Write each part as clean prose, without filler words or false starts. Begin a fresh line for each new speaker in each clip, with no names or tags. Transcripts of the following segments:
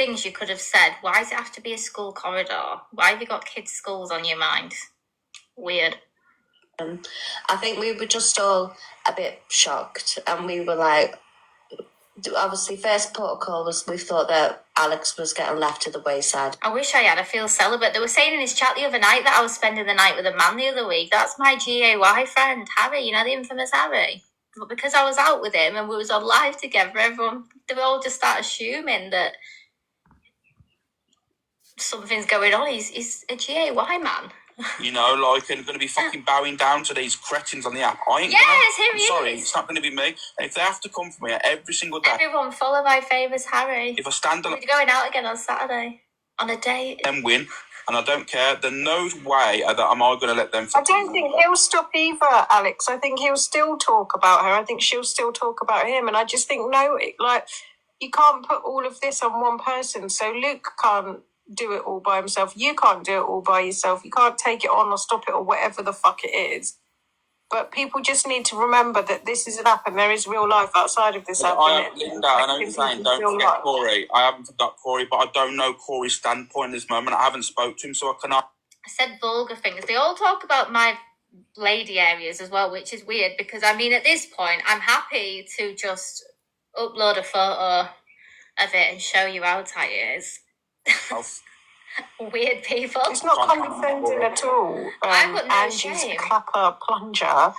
things you could have said. Why does it have to be a school corridor? Why have you got kids' schools on your mind? Weird.
I think we were just all a bit shocked, and we were like, obviously, first protocol was we thought that Alex was getting left to the wayside.
I wish I had. I feel celibate. They were saying in his chat the other night that I was spending the night with a man the other week. That's my GAY friend, Harry, you know, the infamous Harry. But because I was out with him and we was on live together, they all just start assuming that something's going on. He's a GAY man.
You know, like, and going to be fucking bowing down to these cretins on the app. I ain't
I'm
sorry, it's not going to be me. And if they have to come for me every single day...
Everyone follow my famous Harry.
If I stand on...
We're going out again on Saturday. On a date.
Then win. And I don't care. There's no way that am I going to let them...
I don't think he'll stop either, Alex. I think he'll still talk about her. I think she'll still talk about him. And I just think, no, like, you can't put all of this on one person. So Luke can't do it all by himself. You can't do it all by yourself. You can't take it on or stop it or whatever the fuck it is. But people just need to remember that this is an app and there is real life outside of this app.
Linda, I know you're saying don't forget Corey. I haven't forgot Corey, but I don't know Corey's standpoint at this moment. I haven't spoke to him, so I cannot...
I said vulgar things. They all talk about my lady areas as well, which is weird because, I mean, at this point, I'm happy to just upload a photo of it and show you how tight it is. Weird people.
It's not condescending at all.
I've got no
Angie's
shame.
clapper plunger.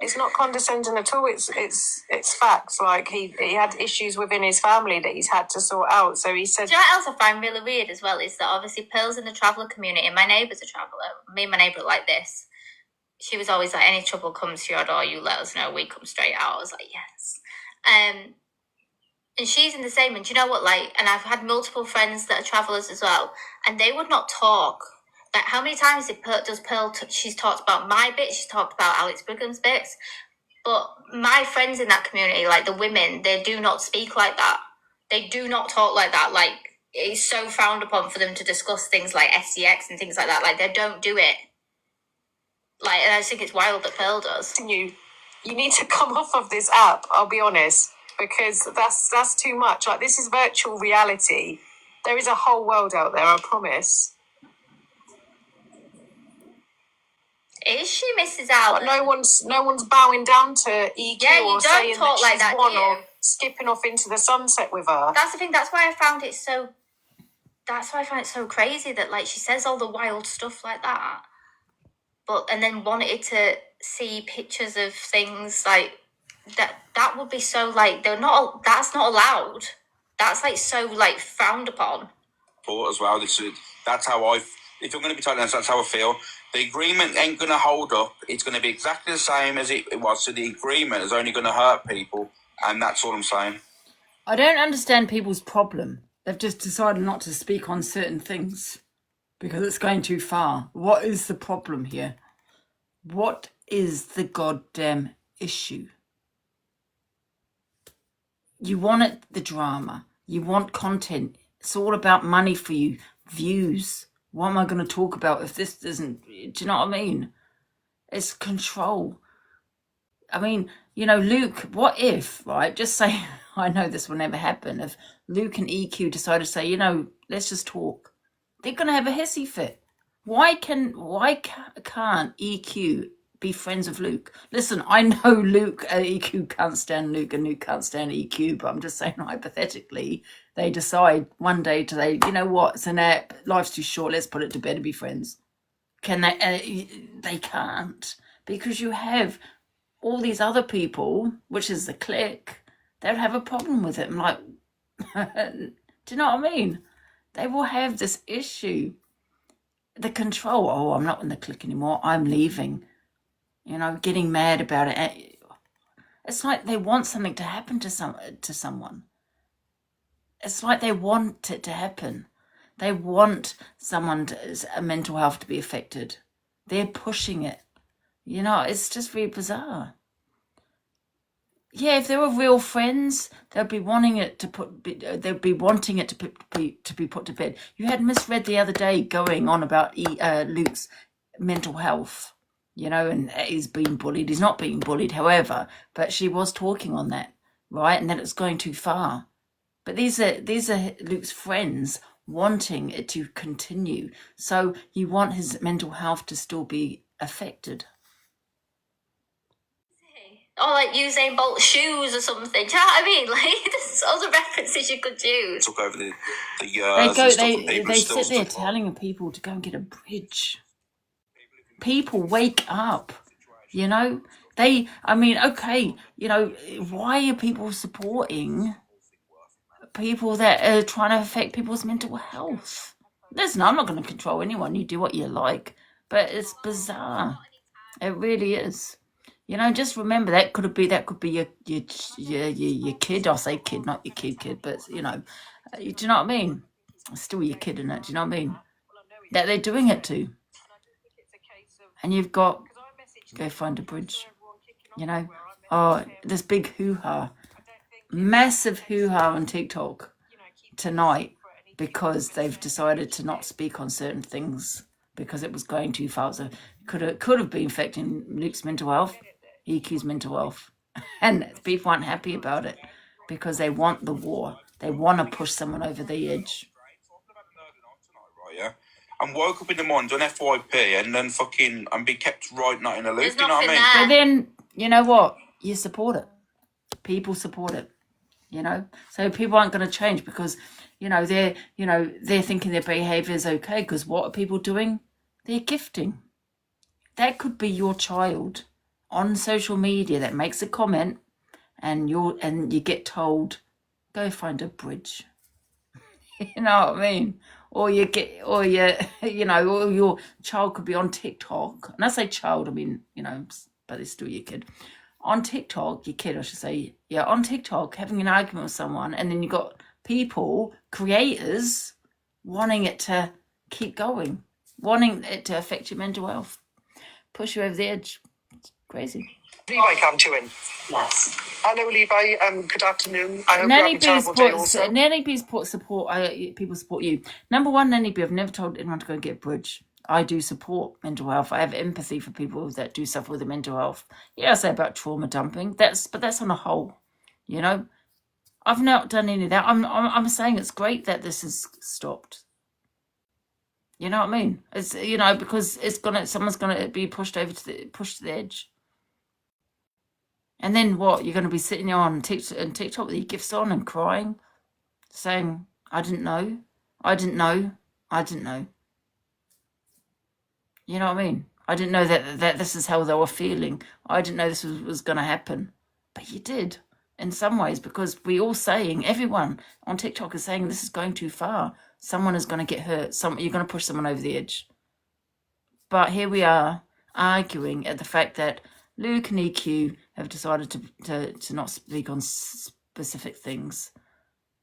It's not condescending at all. It's facts. Like he had issues within his family that he's had to sort out. So he said.
Do you know what else I find really weird as well is that obviously Pearl's in the traveller community. My neighbour's a traveller. Me and my neighbour are like this. She was always like, any trouble comes to your door, you let us know. We come straight out. I was like, yes. And she's in the same, and do you know what, like, and I've had multiple friends that are travellers as well, and they would not talk. Like, how many times does Pearl, she's talked about my bits, she's talked about Alex Brigham's bits, but my friends in that community, like the women, they do not speak like that. They do not talk like that. Like, it's so frowned upon for them to discuss things like SCX and things like that. Like, they don't do it. Like, and I just think it's wild that Pearl does.
You need to come off of this app, I'll be honest. Because that's too much. Like, this is virtual reality. There is a whole world out there, I promise.
Is she Mrs. Allen?
But no one's bowing down to EQ or saying
talk
that
like
she's
that,
won or skipping off into the sunset with her.
That's the thing. That's why I find it so crazy that, like, she says all the wild stuff like that, but and then wanted to see pictures of things like. That would be so, like, that's not allowed. That's, like, so, like, frowned upon.
As well, that's how if you're going to be telling us, that's how I feel. The agreement ain't going to hold up. It's going to be exactly the same as it was. So the agreement is only going to hurt people, and that's all I'm saying.
I don't understand people's problem. They've just decided not to speak on certain things because it's going too far. What is the problem here? What is the goddamn issue? You want the drama. You want content. It's all about money for you. Views. What am I going to talk about if this isn't... Do you know what I mean? It's control. I mean, you know, Luke, what if, right? Just say, I know this will never happen. If Luke and EQ decide to say, you know, let's just talk. They're going to have a hissy fit. Why can't EQ... be friends with Luke? Listen, I know Luke, EQ can't stand Luke and Luke can't stand EQ, but I'm just saying hypothetically, they decide one day you know what, it's an app, life's too short, let's put it to bed and be friends. Can they? They can't, because you have all these other people, which is the clique, they'll have a problem with it. I'm like, do you know what I mean? They will have this issue. The control, I'm not in the clique anymore, I'm leaving. You know, getting mad about it. It's like they want something to happen to someone. It's like they want it to happen. They want a mental health to be affected. They're pushing it. You know, it's just really bizarre. Yeah, if they were real friends, they'd be wanting it to be put to bed. You had Miss Red the other day going on about Luke's mental health. You know, and he's being bullied. He's not being bullied, however, but she was talking on that, right? And that it's going too far. But these are Luke's friends wanting it to continue. So you want his mental health to still be affected.
Or like Usain Bolt shoes or something. Do you know what I mean? Like, there's all the references you could use.
Took over the
They
years
go.
and stuff, and
They
people still
sit there
stuff like.
telling people to go and get a bridge. People wake up. You know, they. I mean, okay. You know, why are people supporting people that are trying to affect people's mental health? Listen, I'm not going to control anyone. You do what you like, but it's bizarre. It really is. You know, just remember that could be your kid. I'll say kid, not your kid, but you know, do you know what I mean? It's still your kid, isn't it? Do you know what I mean? That they're doing it to, and you've got go find a bridge. You know, oh, this big hoo-ha, massive hoo-ha on TikTok tonight because they've decided to not speak on certain things because it was going too far. So could have been affecting Luke's mental health, EQ's mental health, and people aren't happy about it because they want the war. They want to push someone over the edge.
Right, yeah. And woke up in the morning, done FYP, and then fucking and be kept right not in the loop.
There's
You know what I
nothing
mean?
there.
But then you know what? You support it. People support it. You know, so people aren't going to change because they're thinking their behaviour is okay. Because what are people doing? They're gifting. That could be your child on social media that makes a comment, and you get told, go find a bridge. You know what I mean? Or your child could be on TikTok. And I say child, I mean, but it's still your kid. On TikTok, your kid, I should say, on TikTok, having an argument with someone, and then you got people, creators, wanting it to keep going, wanting it to affect your mental health, push you over the edge. It's crazy.
Levi come to in.
Yes.
Hello, Levi. Good afternoon. I hope you're
Nanny
having a
B
terrible day also.
Nanny B support. People support you. Number one, Nanny B. I've never told anyone to go and get a bridge. I do support mental health. I have empathy for people that do suffer with mental health. Yeah, I say about trauma dumping. That's on a whole. You know, I've not done any of that. I'm saying it's great that this is stopped. You know what I mean? It's because someone's gonna be pushed to the edge. And then what? You're going to be sitting there on TikTok with your gifts on and crying, saying, I didn't know. I didn't know. I didn't know. You know what I mean? I didn't know that this is how they were feeling. I didn't know this was going to happen. But you did, in some ways, because everyone on TikTok is saying this is going too far. Someone is going to get hurt. You're going to push someone over the edge. But here we are arguing at the fact that Luke and EQ have decided to not speak on specific things.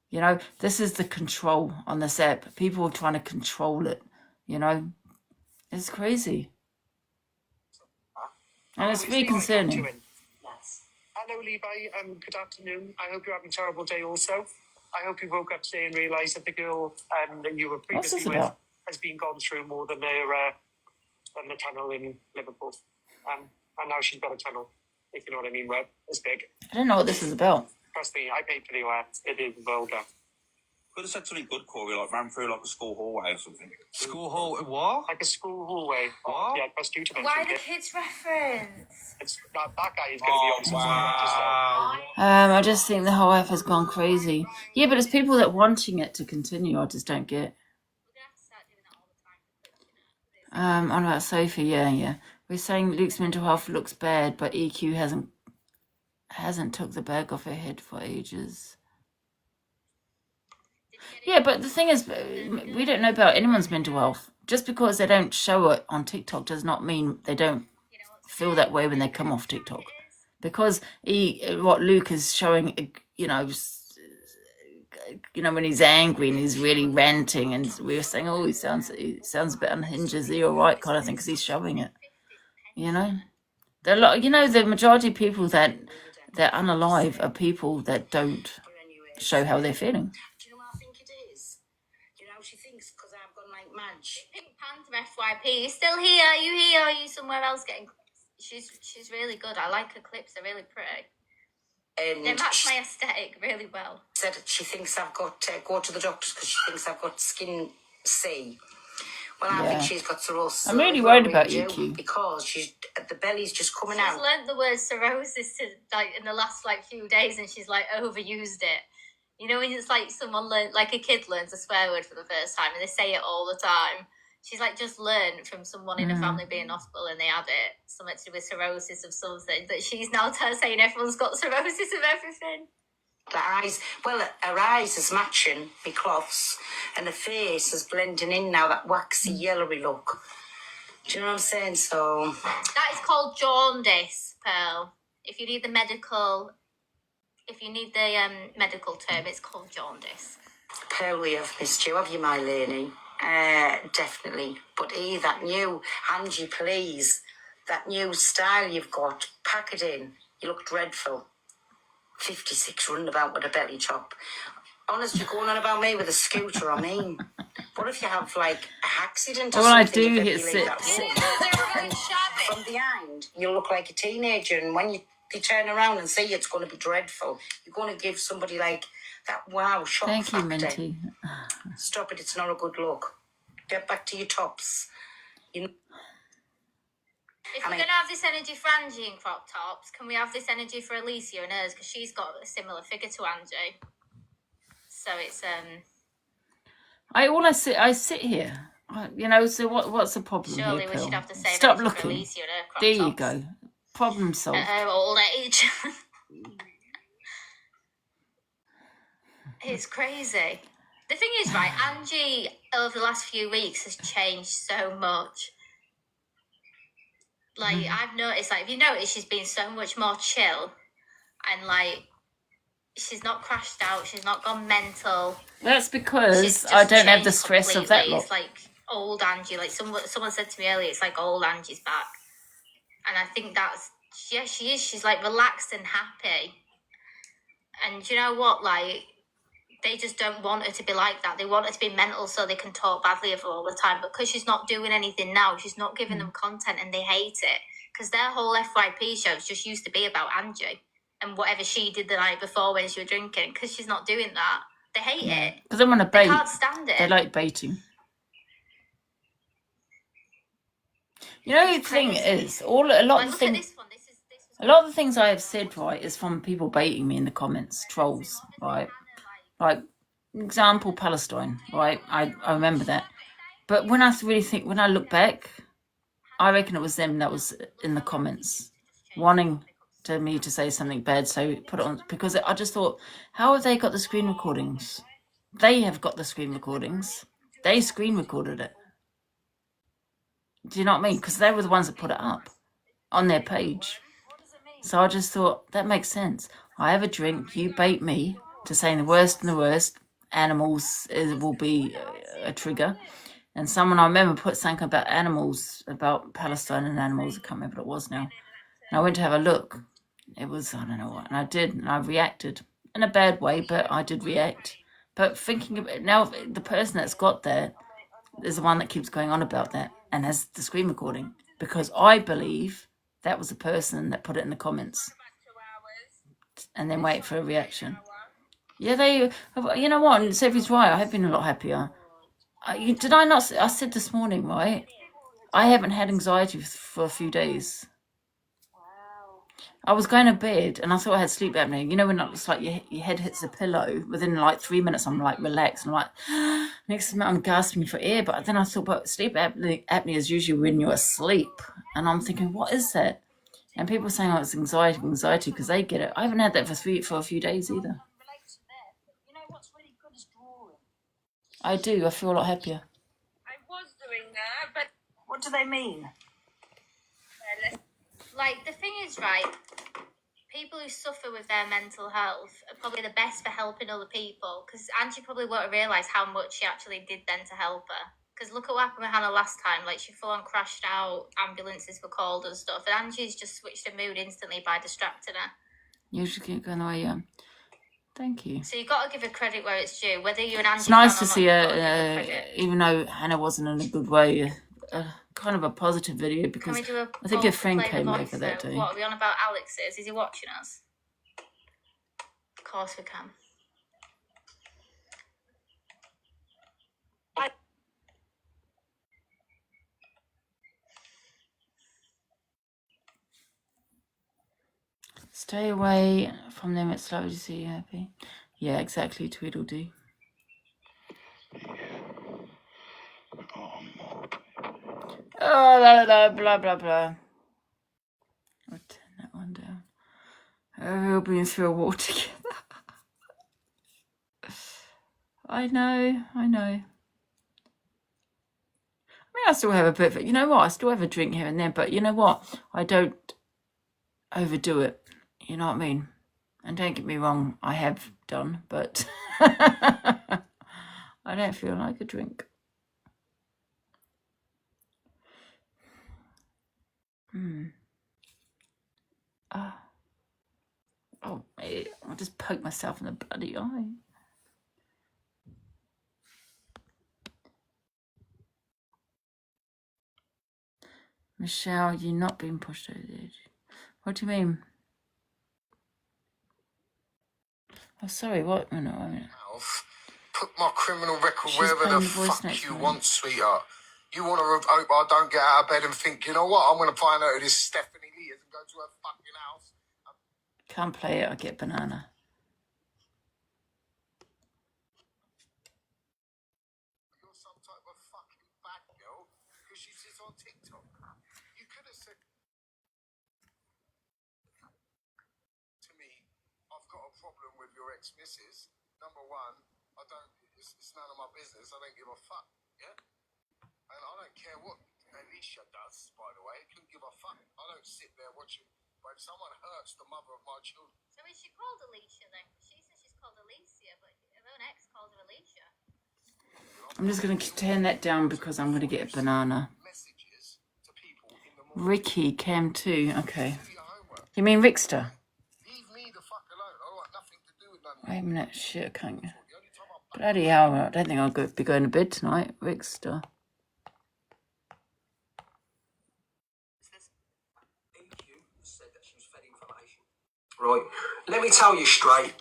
You know, this is the control on this app. People are trying to control it, you know. It's crazy. And it's really concerning.
Yes.
Hello, Levi. Good afternoon. I hope you're having a terrible day also. I hope you woke up today and realised that the girl that you were
What's this
previously with
about?
has been gone through more than the tunnel in Liverpool. And now she's got a tunnel, if you know what I mean, where it's big.
I don't know what this is about.
Trust me, I paid for the it is vulgar.
Could have said something good, Corey, like ran through like a school hallway or something.
School hall, what?
Like a school hallway.
What?
Yeah, trust you to mention
Why the
it.
kids reference?
That guy is going to be on something.
Wow.
I just think the whole app has gone crazy. Yeah, but it's people that wanting it to continue. I just don't get. On about Sophie, yeah. We're saying Luke's mental health looks bad, but EQ hasn't took the bag off her head for ages. Yeah, but the thing is, we don't know about anyone's mental health. Just because they don't show it on TikTok does not mean they don't feel that way when they come off TikTok. Because what Luke is showing, when he's angry and he's really ranting, and we were saying, oh, he sounds a bit unhinged. Is he all right, kind of thing, because he's showing it. You know, the majority of people that unalive are people that don't show how they're feeling.
Do you know what I think it is? Do you know, she thinks because I've gone like Madge.
Pink Panther FYP, you still here? Are you here? Are you somewhere else getting clips? She's really good. I like her clips. They're really pretty.
And
It matched my aesthetic really well.
said she thinks I've got to go to the doctors because she thinks I've got skin C. Well, I think
Yeah.
she's got cirrhosis.
I'm really
of the
worried
liver
about
in
you,
June
Q.
because the belly's just coming
She's
out.
learnt the word cirrhosis in the last few days, and she's overused it. You know, when it's someone a kid learns a swear word for the first time, and they say it all the time. She's just learned from someone in a family being in hospital, and they had it something to do with cirrhosis of something. That she's now saying everyone's got cirrhosis of everything.
Her eyes is matching my cloths, and her face is blending in now, that waxy yellowy look. Do you know what I'm saying? So
That is called jaundice, Pearl. If you need the medical term, it's called jaundice.
Pearl, we have missed you, have you, my lady? Definitely. But that new Angie, please, that new style you've got, pack it in. You look dreadful. 56 running about with a belly chop. Honest, you're going on about me with a scooter, I mean. What if you have an accident or
All I
something?
do
if you
is
leave
sit.
that room? And from behind, you look like a teenager, and when you turn around and see it's going to be dreadful, you're going to give somebody that wow shock
Thank you,
factor.
Minty.
Stop it, it's not a good look. Get back to your tops.
If we're going to have this energy for Angie in crop tops, can we have this energy for Alicia and hers? Because she's got a similar figure to Angie. So it's
I sit here. So what's the problem
surely
here,
we
Pearl?
should have the same
Stop
energy for
looking.
Alicia and her crop
There
tops.
you go. Problem solved.
At her old age. It's crazy. The thing is, right, Angie over the last few weeks has changed so much. I've noticed, if you notice, she's been so much more chill, and she's not crashed out, she's not gone mental.
That's
She's
because
just
I don't have the
changed
stress of that
completely.
lot.
It's like old Angie. Someone said to me earlier, it's like old Angie's back. And I think she is. She's relaxed and happy. And you know what? They just don't want her to be like that. They want her to be mental so they can talk badly of her all the time. But because she's not doing anything now, she's not giving them content, and they hate it. Because their whole FYP shows just used to be about Angie and whatever she did the night before when she was drinking. Because she's not doing that. They hate it.
Because they want to
They
bait.
can't stand it.
They like baiting. The thing is, a lot of
Look at
things.
this one. This is
A lot of the things I have said, right, is from people baiting me in the comments, trolls, right? Example, Palestine, right? I remember that. But when I look back, I reckon it was them that was in the comments wanting me to say something bad, so put it on, because I just thought, how have they got the screen recordings? They have got the screen recordings. They screen recorded it. Do you know what I mean? Because they were the ones that put it up on their page. So I just thought, that makes sense. I have a drink, you bait me to saying the worst and the worst. Animals will be a trigger. And someone, I remember, put something about animals, about Palestine and animals. I can't remember what it was now. And I went to have a look. It was, I don't know what. And I did, and I reacted. In a bad way, but I did react. But thinking about it, now, the person that's got that is the one that keeps going on about that and has the screen recording. Because I believe that was the person that put it in the comments. And then wait for a reaction. Yeah, you know what? And Sophie's right. I have been a lot happier. Did I not? I said this morning, right? I haven't had anxiety for a few days. I was going to bed and I thought I had sleep apnea. You know when it's like your head hits the pillow, within 3 minutes I'm relaxed. I'm next minute I'm gasping for air. But then I thought, but sleep apnea is usually when you're asleep. And I'm thinking, what is that? And people are saying, it's anxiety, because they get it. I haven't had that for a few days either. I do. I feel a lot happier.
I was doing that, but what do they mean?
The thing is, right, people who suffer with their mental health are probably the best for helping other people, because Angie probably won't realise how much she actually did then to help her. Because look at what happened with Hannah last time. She full on crashed out, ambulances were called and stuff, and Angie's just switched her mood instantly by distracting her.
You should keep going away, yeah. Thank you.
So you've got to give her credit where it's due, whether you're an Angie
It's nice
fan
to
or
see
not, you've got to give her
her,
credit.
even though Hannah wasn't in a good way, kind of a positive video,
Can
because
we do a
I think
poll
a
to
friend
play the
came
voice
over that
note?
day.
What are we on about? Alex's? Is he watching us? course we can.
Stay away from them, it's slowly see you happy. Yeah, exactly, Tweedledee. Oh, blah, blah, blah. I'll turn that one down. Oh, we've been through a war together. I know. I mean, I still have a bit of, you know what, I still have a drink here and there, but you know what? I don't overdo it. You know what I mean? And don't get me wrong, I have done, but I don't feel like a drink. Oh, I'll just poke myself in the bloody eye. Michelle, you're not being pushed over the edge. What do you mean? Oh, sorry, what? Oh, no, I mean...
Put my criminal record
She's
wherever
playing
the
the voice
fuck
notes
you
for me.
want, sweetheart. You want to hope I don't get out of bed and think, you know what, I'm going to find out who this Stephanie Lee is and go to her fucking house.
Can't play it, I get banana.
You're some type of fucking bad girl because she sits on TikTok. You could have said to me, I've got a problem with your ex-missus. Number one, it's none of my business. I don't give a fuck, yeah? And I don't care what Alicia does, by the way. I couldn't give a fuck. I don't sit there watching. But if someone hurts the mother of my children...
So is she called Alicia then? She says she's called Alicia, but her own ex calls her Alicia.
I'm just going to turn that down because I'm going to get a banana. Ricky, Cam 2, okay. You mean Rickster?
Leave me the fuck alone. I want nothing to do with none of
Wait a minute, shit, I can't... Bloody hell, I don't think I'll be going to bed tonight, Rickster.
Right, let me tell you straight.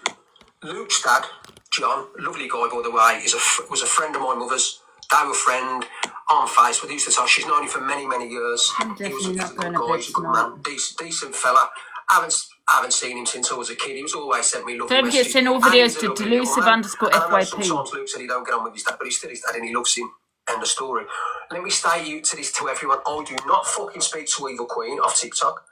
Luke's dad, John, lovely guy by the way, was a friend of my mother's. They were friend on Facebook. They used to talk. She's known him for many, many years.
I'm definitely not going to bed
He's a good
tonight.
man, decent fella. I haven't seen him since I was a kid. He was always sent me lovely
Don't forget to
messages.
send all
And
videos
he's a
to
lovely little
delusive
man.
underscore
And I know
FYP.
sometimes Luke said he don't get on with his dad, but he's still his dad and he loves him. End of story. Let me state you to this to everyone. I do not fucking speak to Evil Queen off TikTok.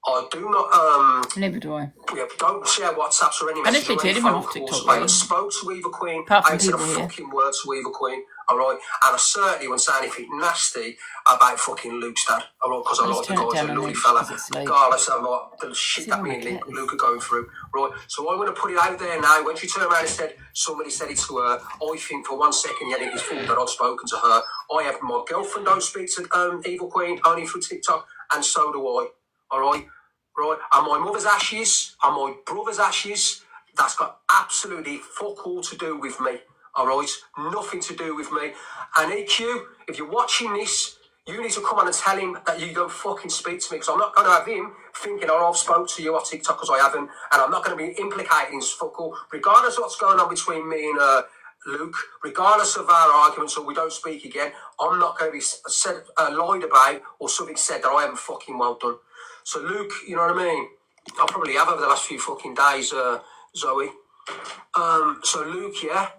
I do not
Never do I.
Yeah, don't share WhatsApps or any
I don't
messages
speak
or
to
any
anyone
phone
off
calls.
TikTok,
I
really.
haven't spoke to Eva Queen.
Apart
I
from
ain't said a
people here.
fucking word to Eva Queen. Alright, and I certainly won't say anything nasty about fucking Luke's dad. Alright, because I
I'll
like
just
the
turn it
guy's a
down a
lovely
notch
fella.
'cause it's late.
Regardless of like, the shit
See
that
how
me
my
and
cat is.
Luke are going through. Right, so I'm going to put it out there now. When she turned around and said, somebody said it to her, I think for 1 second, yeah, it was full that I'd spoken to her. I have my girlfriend don't speak to Evil Queen, only through TikTok, and so do I. Alright? Right, and my mother's ashes and my brother's ashes, that's got absolutely fuck all to do with me. Alright, nothing to do with me. And EQ, if you're watching this, you need to come on and tell him that you don't fucking speak to me, because I'm not going to have him thinking, oh, I've spoke to you on TikTok because I haven't, and I'm not going to be implicating his fuck all, regardless of what's going on between me and Luke, regardless of our arguments or we don't speak again, I'm not going to be said, lied about or something said that I haven't fucking well done. So Luke, you know what I mean? I probably have over the last few fucking days, Zoe. So Luke, yeah,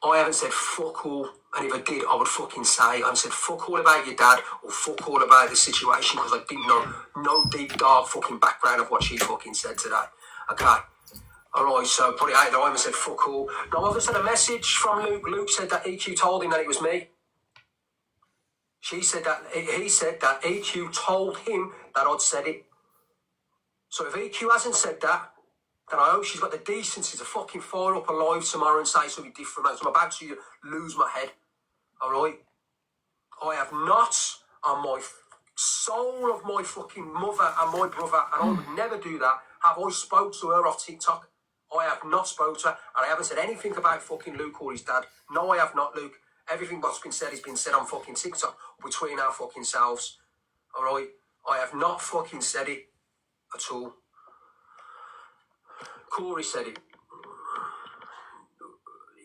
I haven't said fuck all, and if I did, I would fucking say I haven't said fuck all about your dad or fuck all about the situation because I didn't know no deep dark fucking background of what she fucking said today. Okay. Alright, so put it out there, I haven't said fuck all. No, I've just had a message from Luke. Luke said that EQ told him that it was me. He said that EQ told him that I'd said it. So if EQ hasn't said that, then I hope she's got the decency to fucking fire up a live tomorrow and say something different. I'm about to lose my head. Alright? I have not, on my soul of my fucking mother and my brother, and I would never do that, have I spoke to her off TikTok. I have not spoke to her, and I haven't said anything about fucking Luke or his dad. No, I have not, Luke. Everything that's been said has been said on fucking TikTok between our fucking selves. Alright? I have not fucking said it at all. Corey said it.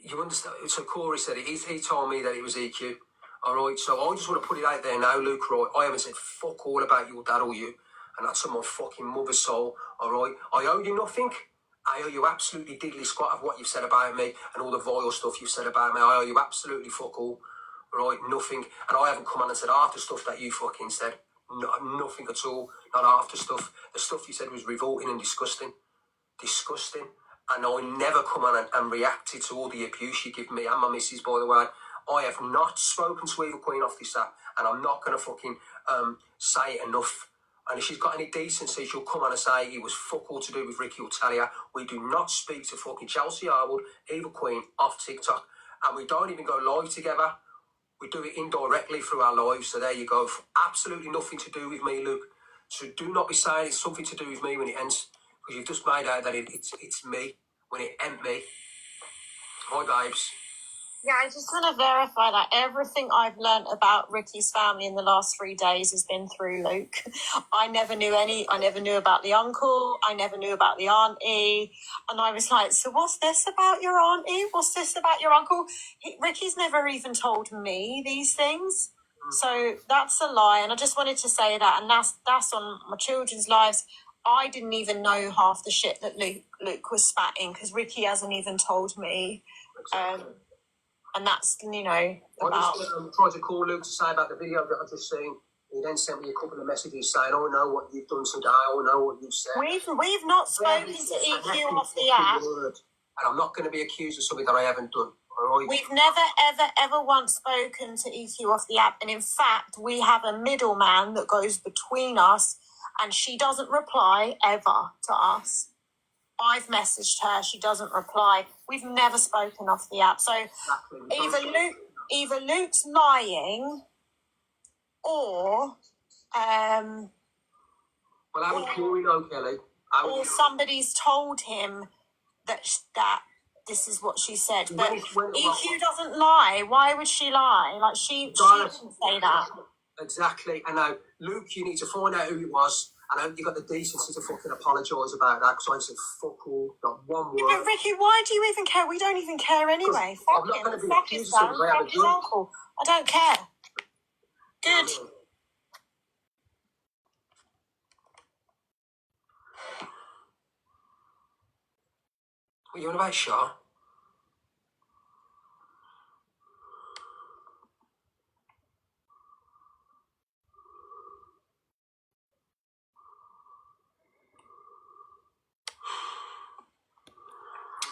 You understand? So Corey said it. He told me that it was EQ. All right. So I just want to put it out there now, Luke. Right. I haven't said fuck all about your dad or you, and that's on my fucking mother's soul. All right. I owe you nothing. I owe you absolutely diddly squat of what you've said about me and all the vile stuff you've said about me. I owe you absolutely fuck all. Right. Nothing. And I haven't come on and said half the stuff that you fucking said. No, nothing at all. Not half the stuff. The stuff you said was revolting and disgusting. Disgusting. And I never come on and reacted to all the abuse you give me and my missus, by the way. I have not spoken to Eva Queen off this app, and I'm not going to fucking say it enough. And if she's got any decency, she'll come on and say it was fuck all to do with Ricky Utalia. We do not speak to fucking Chelsea Harwood, Eva Queen off TikTok. And we don't even go live together. We do it indirectly through our lives. So there you go. Absolutely nothing to do with me, Luke. So do not be saying it's something to do with me when it ends. Because you've just made out that it's me when it ain't me. Hi, babes.
Yeah, I just want to verify that everything I've learnt about Ricky's family in the last 3 days has been through Luke. I never knew about the uncle. I never knew about the auntie. And I was like, so what's this about your auntie? What's this about your uncle? Ricky's never even told me these things. So that's a lie. And I just wanted to say that. And that's on my children's lives. I didn't even know half the shit that Luke was spatting because Ricky hasn't even told me. And that's, about...
I just tried to call Luke to say about the video that I just seen. He then sent me a couple of messages saying, I know what you've done today, I know what you've said.
We've not spoken to EQ off the app.
And I'm not going to be accused of something that I haven't done. All right?
We've never, ever once spoken to EQ off the app. And in fact, we have a middleman that goes between us and she doesn't reply ever to us. I've messaged her, she doesn't reply. We've never spoken off the app. So either Luke's lying or
well, how would Corey know, Kelly?
Or somebody's told him that this is what she said. But EQ doesn't lie. Why would she lie? Like she didn't say that.
Exactly. And now, Luke, you need to find out who it was. And I hope you got the decency to fucking apologise about that because I said fuck all, not one word.
Yeah, but Ricky, why do you even care? We don't even care anyway.
I'm not going to be accused of something I haven't done.
Uncle. I don't care. Good.
What are you on about, Shaw?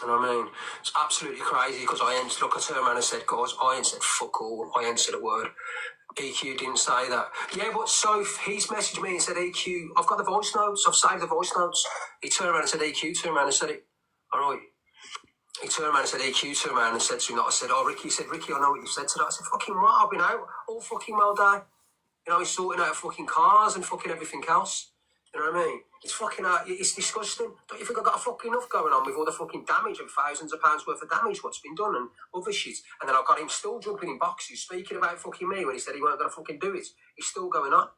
You know what I mean? It's absolutely crazy because I turned around and said, guys, I ain't said fuck all, I ain't said a word. EQ didn't say that. Yeah, but so he's messaged me and said, EQ, I've got the voice notes, I've saved the voice notes. He turned around and said, EQ, turned around and said it. All right. He turned around and said, EQ, turned around and said to me, I said, oh, Ricky, he said, Ricky, I know what you said today. I said, fucking what? I've been out all fucking well day. You know, he's sorting out fucking cars and fucking everything else. You know what I mean? It's fucking, it's disgusting. Don't you think I've got a fucking enough going on with all the fucking damage and thousands of pounds worth of damage, what's been done and other shit? And then I've got him still jumping in boxes, speaking about fucking me when he said he weren't going to fucking do it. It's still going on.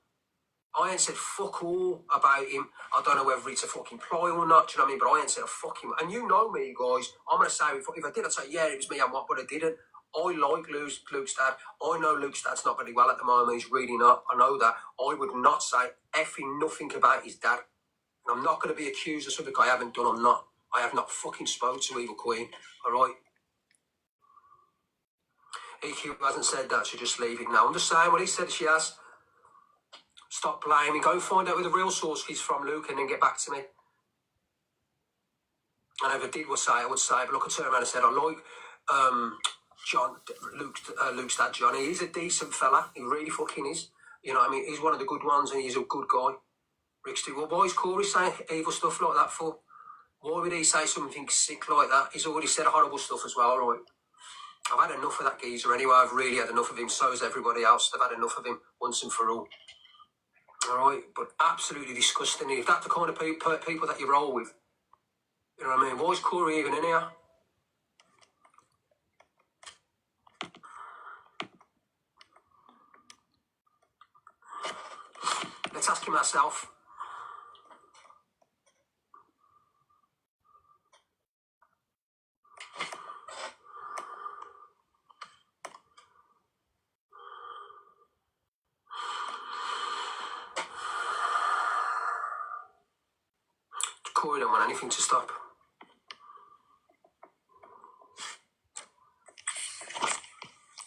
I ain't said fuck all about him. I don't know whether it's a fucking ploy or not, do you know what I mean? But I ain't said a fucking... And you know me, guys. I'm going to say, if I did, I'd say, yeah, it was me and what, but I didn't. I like Luke's dad. I know Luke's dad's not very well at the moment. He's really not. I know that. I would not say effing nothing about his dad. And I'm not going to be accused of something I haven't done. I'm not. I have not fucking spoke to Eva Queen. All right? EQ hasn't said that. She just leave it now. I'm just saying what he said she has. Stop blaming. Go find out where the real source is from, Luke, and then get back to me. And if I did I would say, but look, I turned around and said, I like Luke's dad, Johnny. He's a decent fella. He really fucking is. You know what I mean? He's one of the good ones and he's a good guy. Rick's too. Well, why is Corey saying evil stuff like that for? Why would he say something sick like that? He's already said horrible stuff as well, right? I've had enough of that geezer anyway. I've really had enough of him. So has everybody else. They've had enough of him once and for all. All right? But absolutely disgusting. If that's the kind of people that you roll with, you know what I mean? Why is Corey even in here? Let's ask him ourselves. Corey don't want anything to stop.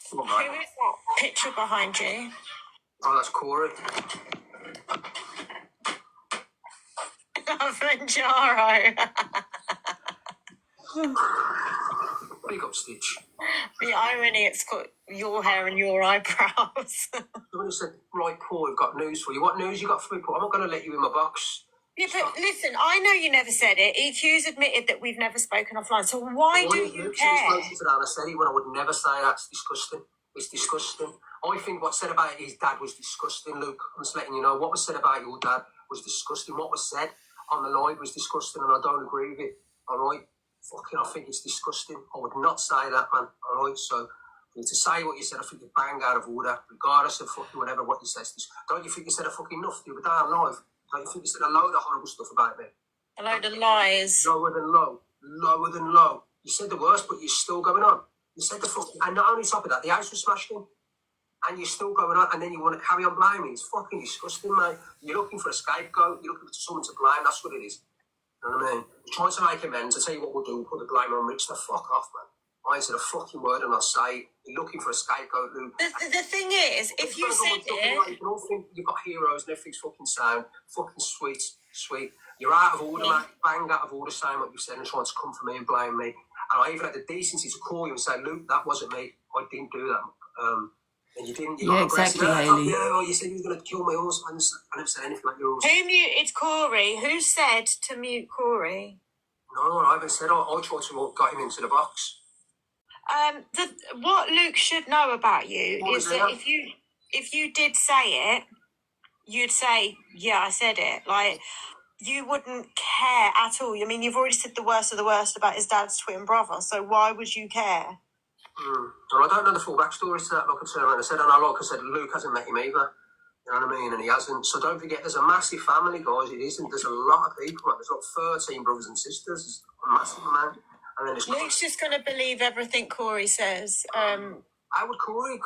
Come on,
Who
mate.
is that picture behind you?
Oh, that's Corey.
Manjaro.
Big up, Stitch.
The irony, it's got your hair and your eyebrows.
Somebody said, right, Paul, we've got news for you. What news you got for me, Paul? I'm not going to let you in my box.
Yeah, but listen, I know you never said it. EQ's admitted that we've never spoken offline. So why do you care?
I said it when I would never say that. It's disgusting. It's disgusting. I think what said about his dad was disgusting, Luke. I'm just letting you know. What was said about your dad was disgusting. What was said on the live was disgusting, and I don't agree with it. All right? Fucking, I think it's disgusting. I would not say that, man. All right? So, for you to say what you said, I think you bang out of order, regardless of fucking whatever what you said. Don't you think you said a fucking enough the other day on live? Don't you think you said a load of horrible stuff about me?
A load of lies.
Lower than low. Lower than low. You said the worst, but you're still going on. You said the fucking... And not only top of that, the house was smashed in. And you're still going on, and then you want to carry on blaming. It's fucking disgusting, mate. You're looking for a scapegoat. You're looking for someone to blame. That's what it is. You know what I mean? You're trying to make amends. I tell you what we'll do. We'll put the blame on Rich. The fuck off, man. I ain't said a fucking word, and I'll say it. You're looking for a scapegoat, Luke.
The thing is, if you said it...
You can all think you've got heroes and everything's fucking sound. Fucking sweet, sweet. You're out of order, mate. Bang out of order saying what you said and trying to come for me and blame me. And I even had the decency to call you and say, Luke, that wasn't me. I didn't do that. And you didn't. You
Yeah, exactly, Hayley.
Yeah, you said you were going to kill my horse. I never said anything like your horse.
Who muted Corey? Who said to mute Corey?
No, I haven't said. I tried to get him into the box.
What Luke should know about you
What
is
was
that
that?
if you did say it, you'd say, yeah, I said it. Like, you wouldn't care at all. I mean, you've already said the worst of the worst about his dad's twin brother, so why would you care?
Well, I don't know the full backstory to that. Like I turned around and said, and like I said, Luke hasn't met him either. You know what I mean? And he hasn't. So don't forget, there's a massive family, guys. It isn't. There's a lot of people. Like, there's like 13 brothers and sisters. It's a massive amount. And then there's
Luke's just going to believe everything Corey says.
how would Corey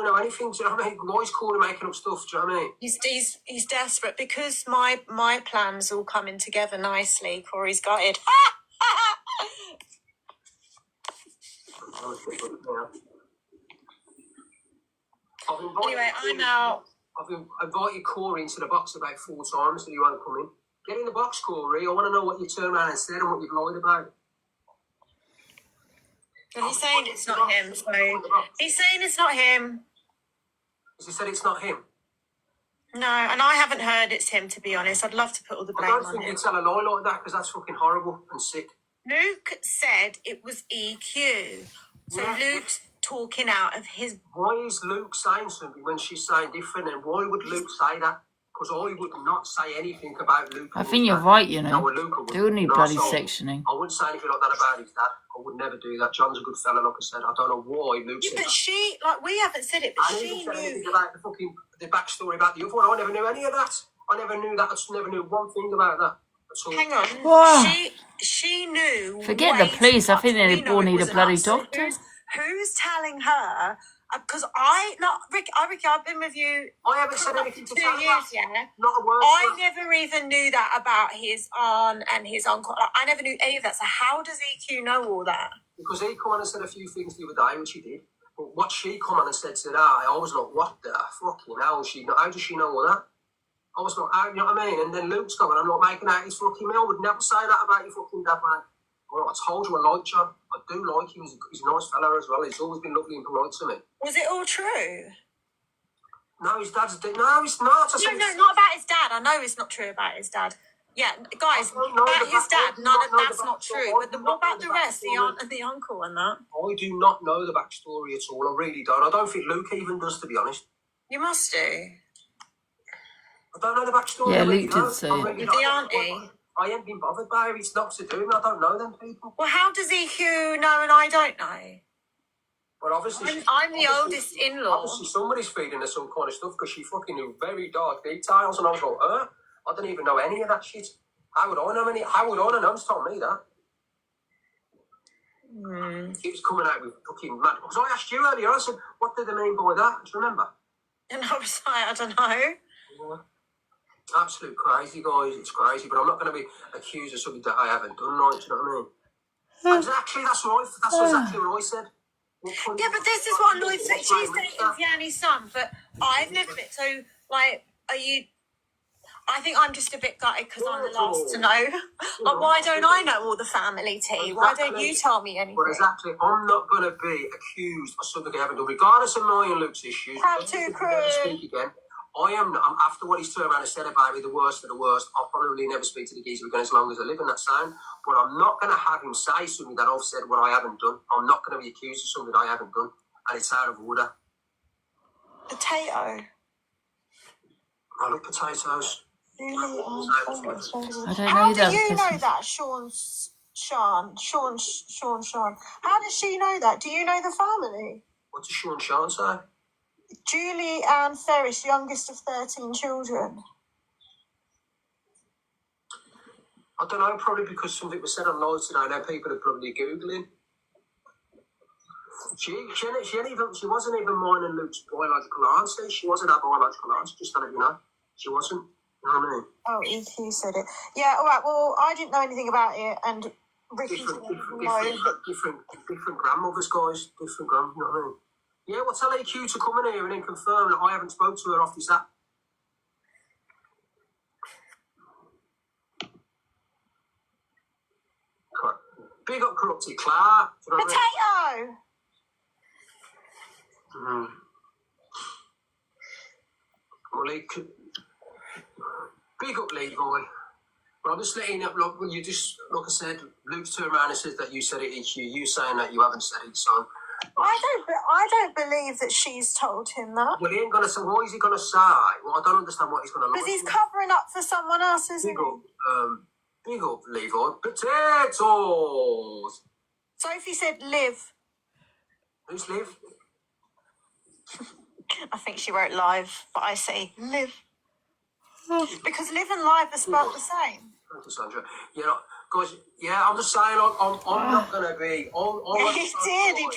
know anything? Do you know what I mean? Why is Corey making up stuff? Do you know what I mean?
He's desperate because my plans all coming together nicely. Corey's gutted. Anyway, I'm out.
I've invited Corey into the box about 4 times, and he won't come in. Get in the box, Corey. I want to know what you turned around and said and what you've lied about.
Well, he's saying it's not him, so he's saying it's not him.
Has he said it's not him?
No, and I haven't heard it's him, to be honest. I'd love to put all the
I
blame
don't
on
think
him.
he'd tell a lie like that because that's fucking horrible and sick.
Luke said it was EQ. So
Yeah.
Luke's talking out of his...
Why is Luke saying something when she's saying different? And why would Luke say that? Because I would not say anything about Luke.
I think you're right, you know.
No, Luke would.
Do need
No,
bloody
so
sectioning.
I wouldn't say anything like that about his dad. I would never do that. John's a good fella, like I said. I don't know why Luke
Yeah,
said
but
that.
she... Like, we haven't said it, but
I
she
didn't say anything
knew...
about the backstory about the other one. I never knew any of that. I never knew that. I just never knew one thing about that. That's all.
Hang on.
Whoa.
She knew...
Forget the
way
police.
too
I
much.
think they
We know
all
it
need a
wasn't
bloody
us. So
doctor.
Who's telling her? Because Ricky, I've been with you
I haven't said anything to
2
tell
years,
that.
yeah.
Not a word.
I never even knew that about his aunt and his uncle. Like, I never knew any of that. So how does EQ know all that?
Because he come on and said a few things the other day, which he did. But what she come on and said today, I was like, what the fucking hell? How does she know all that? I was like, you know what I mean? And then Luke's going, I'm not making out his fucking meal. I would never say that about your fucking dad, man. Well, I told you I liked you. I do like him. He's a nice fella as well. He's always been lovely and polite to me.
Was it all true?
No, his dad's... No, it's not.
No, not about his dad. I know it's not true about his dad. Yeah, guys,
I don't know
about
the
his
back-
dad,
I don't know
that's
the
not
backstory.
true.
I
But
do
what
not
about
know
the
the
rest, the
backstory.
aunt and the uncle and that?
I do not know the backstory at all. I really don't. I don't think Luke even does, to be honest.
You must do.
I don't know the backstory.
Yeah,
I really
Luke did
don't.
say
I
it.
really
With
don't.
the auntie?
I ain't been bothered by it. It's not to do with me. I don't know them people.
Well, how does EQ know and I don't know?
But obviously,
I'm the oldest in-law.
Obviously, somebody's feeding her some kind of stuff because she fucking knew very dark details, and I was like, I don't even know any of that shit. How would I know any? How would I know? No one's told me that. He was coming out with fucking mad. Because I asked you earlier, I said, what did they mean by that? Do you remember?
And I was like, I don't know.
Absolute crazy, guys. It's crazy, but I'm not going to be accused of something that I haven't done. Like, do you know what I mean? Exactly. That's right. That's exactly what I said.
Yeah, but this is what annoys me. She's dating Vianney's son, but I've never been. So, like, are you? I think I'm just a bit gutted because I'm the last to know. Like, why don't I know all the family tea? Why don't you tell me anything?
Well, exactly. I'm not going to be accused of something I haven't done, regardless of my and Luke's issues.
Have to,
Never speak again. I'm after what he's turned around and said about me, the worst of the worst. I'll probably never speak to the geezer again as long as I live in that sound. But I'm not going to have him say something that I've said what I haven't done. I'm not going to be accused of something I haven't done, and it's out of order.
Potato.
I love potatoes.
I don't know
How do
that.
you know that, Sean? How does she know that? Do you know the family?
What does Sean say?
Julie Ann Ferris, youngest of 13 children.
I don't know, probably because something was said online today. Now people are probably Googling. She wasn't even mine and Luke's biological auntie. She wasn't our biological auntie, just to let you know. She wasn't. You know what I mean?
Oh, EQ said it. Yeah, all right, well, I didn't know anything about it, and Ricky
different grandmothers, guys. Different grandmothers, you know what I mean? Yeah, well, tell EQ to come in here and then confirm that I haven't spoke to her off this app. Big up corrupted Clark. You know
Potato!
Well, big up Levi. But I'm just letting up, like, you just, like I said, Luke's turned around and said that you said it, EQ. You saying that you haven't said it, so.
I don't believe that she's told him that.
Well, he ain't going to say, why is he going to say? Well, I don't understand what he's going to
Because he's covering up for someone else, isn't he?
Big up, Levi. Potatoes!
Sophie said live.
Who's Liv?
I think she wrote live, but I say live. Because live and live are spelled the same.
Thank you, Sandra. Yeah, guys, yeah, I'm just saying, I'm not going to be...
He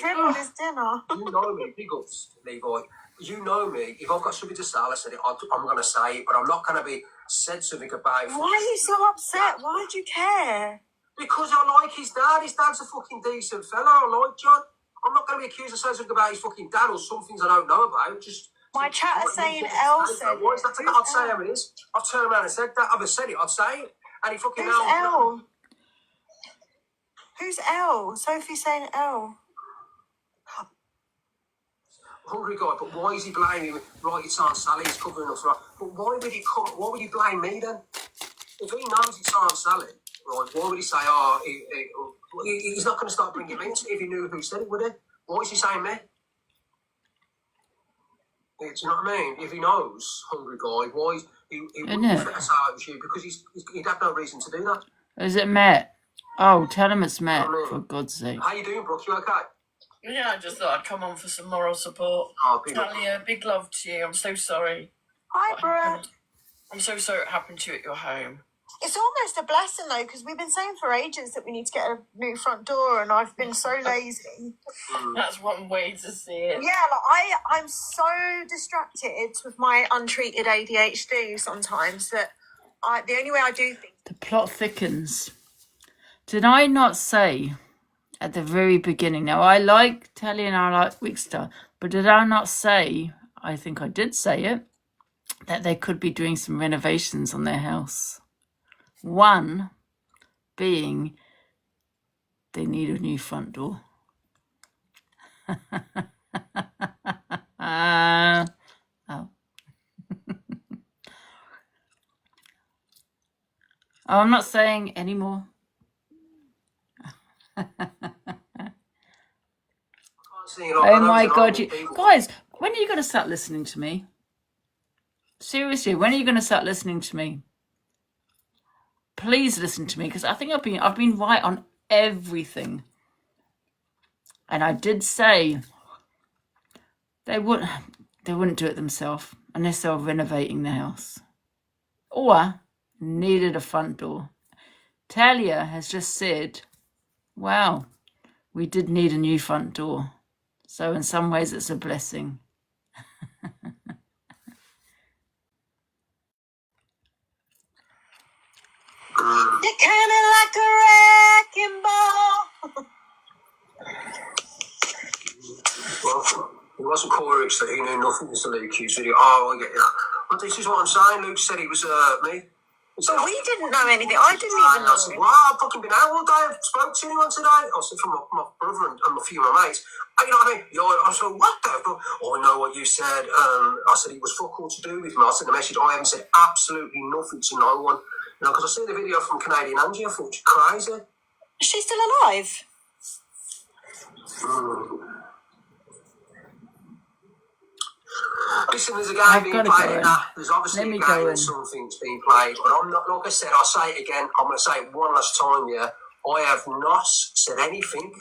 dribbled his dinner.
You know me, big ups, Levi. You know me. If I've got something to say, I said it, I'm going to say it, but I'm not going to be said something about it.
Why are you so upset? Why do you care?
Because I like his dad. His dad's a fucking decent fella. I like John. I'm not going to be accused of saying something about his fucking dad or some things I don't know about. Just
my chat is saying L said.
Why is that? I'd say how it is. I've turned around and said that. I've said it. I'd say it. And he fucking
Who's L? Who's L? Sophie's saying L.
Hungry guy, but why is he blaming me? Right, it's Aunt Sally, he's covering us, right? But why would he come? Why would he blame me then? If he knows it's Aunt Sally, right, why would he say, he's not going to start bringing me into it if he knew who said it, would he? Why is he saying me? Do you know what I mean? If he knows, hungry guy, why he wouldn't fit us out with you because he'd have no reason to do that.
Is it Matt? Oh, tell him it's Matt, for God's sake.
How you doing, Brooke? You okay?
Yeah, I just thought I'd come on for some moral support. Talia, big love to you. I'm so sorry.
Hi, Brooke.
I'm so sorry it happened to you at your home.
It's almost a blessing, though, because we've been saying for ages that we need to get a new front door, and I've been so lazy.
That's one way to see it.
Yeah, I'm so distracted with my untreated ADHD sometimes that the only way I do things...
The plot thickens. Did I not say at the very beginning, now I like Talia and I like Wickstar, but did I not say, I think I did say it, that they could be doing some renovations on their house? One being they need a new front door. Oh. I'm not saying anymore. Oh my God, guys, when are you going to start listening to me? Seriously, when are you going to start listening to me? Please listen to me, because I think I've been right on everything. And I did say they wouldn't do it themselves unless they were renovating the house or needed a front door. Talia has just said, wow, we did need a new front door. So in some ways it's a blessing.
Coming like a wrecking ball.
Well, it wasn't Corrich that he knew nothing was the Luke Hughes video. Oh, I get you. Well, this is what I'm saying. Luke said he was me.
But we didn't know anything. I didn't even know.
I said, well, I've fucking been out all day. I've spoke to anyone today. I said, from my brother and a few of my mates. You know what I mean? I said, what the fuck? Oh, I know what you said. I said, it was fuck all to do with me. I sent the message. I haven't said absolutely nothing to no one. You know, because I seen the video from Canadian Angie. I thought, you're crazy.
Is she still alive?
Listen, there's a game being played. There's obviously a game and something's being played. But I'm not, like I said, I'll say it again. I'm going to say it one last time, yeah. I have not said anything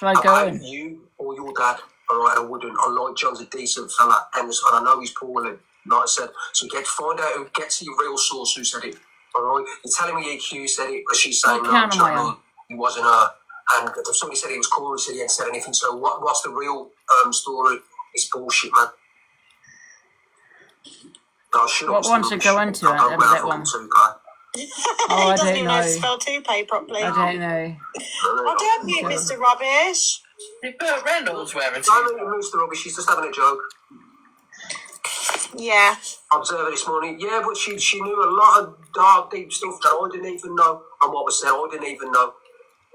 about you or your dad. All right, I wouldn't. I like John's a decent fella, and I know he's poorly. Like I said, so find out, get to your real source who said it. All right, you're telling me EQ said it, but she's saying no. It wasn't her. And if somebody said it was Corey, said he hadn't said anything. So what's the real story? It's bullshit, man.
What one should go into it? That one. Oh, I
doesn't
don't
even
know.
how to spell toupee properly.
I don't know.
Oh, don't you, Mr. Rubbish?
Did Burt Reynolds wear a
I mean, Mr. Rubbish, she's just having a joke.
Yeah.
Observed her this morning. Yeah, but she knew a lot of dark, deep stuff that I didn't even know. And what was said, I didn't even know.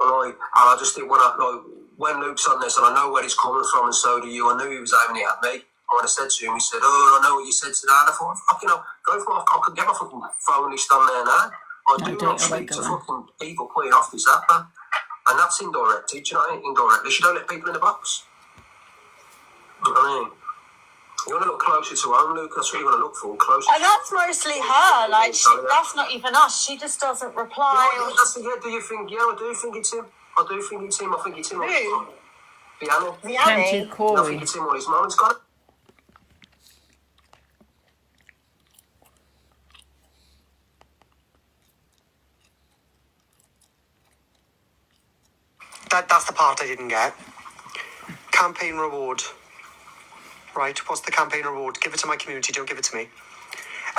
And I just think when Luke's on this, and I know where he's coming from, and so do you, I knew he was aiming it at me. When I said to him, he said, oh, I know what you said to that. I thought, fucking hell, I could get my fucking phone list on there now. I do not speak to fucking people putting off this app, man. And that's indirect, do you know what I mean? Indirectly. She don't let people in the box. You know what I mean? You want to look closer to home, Luke. That's what you want to look for, closer.
And that's mostly her. Like, that's not even us. She just doesn't reply.
Do you think, I do think it's him. I do think it's him. I think it's him.
Who?
Vianney.
Corey.
I think it's him on his mum. It's got it.
That's the part I didn't get. Campaign reward. Right, what's the campaign reward? Give it to my community, don't give it to me.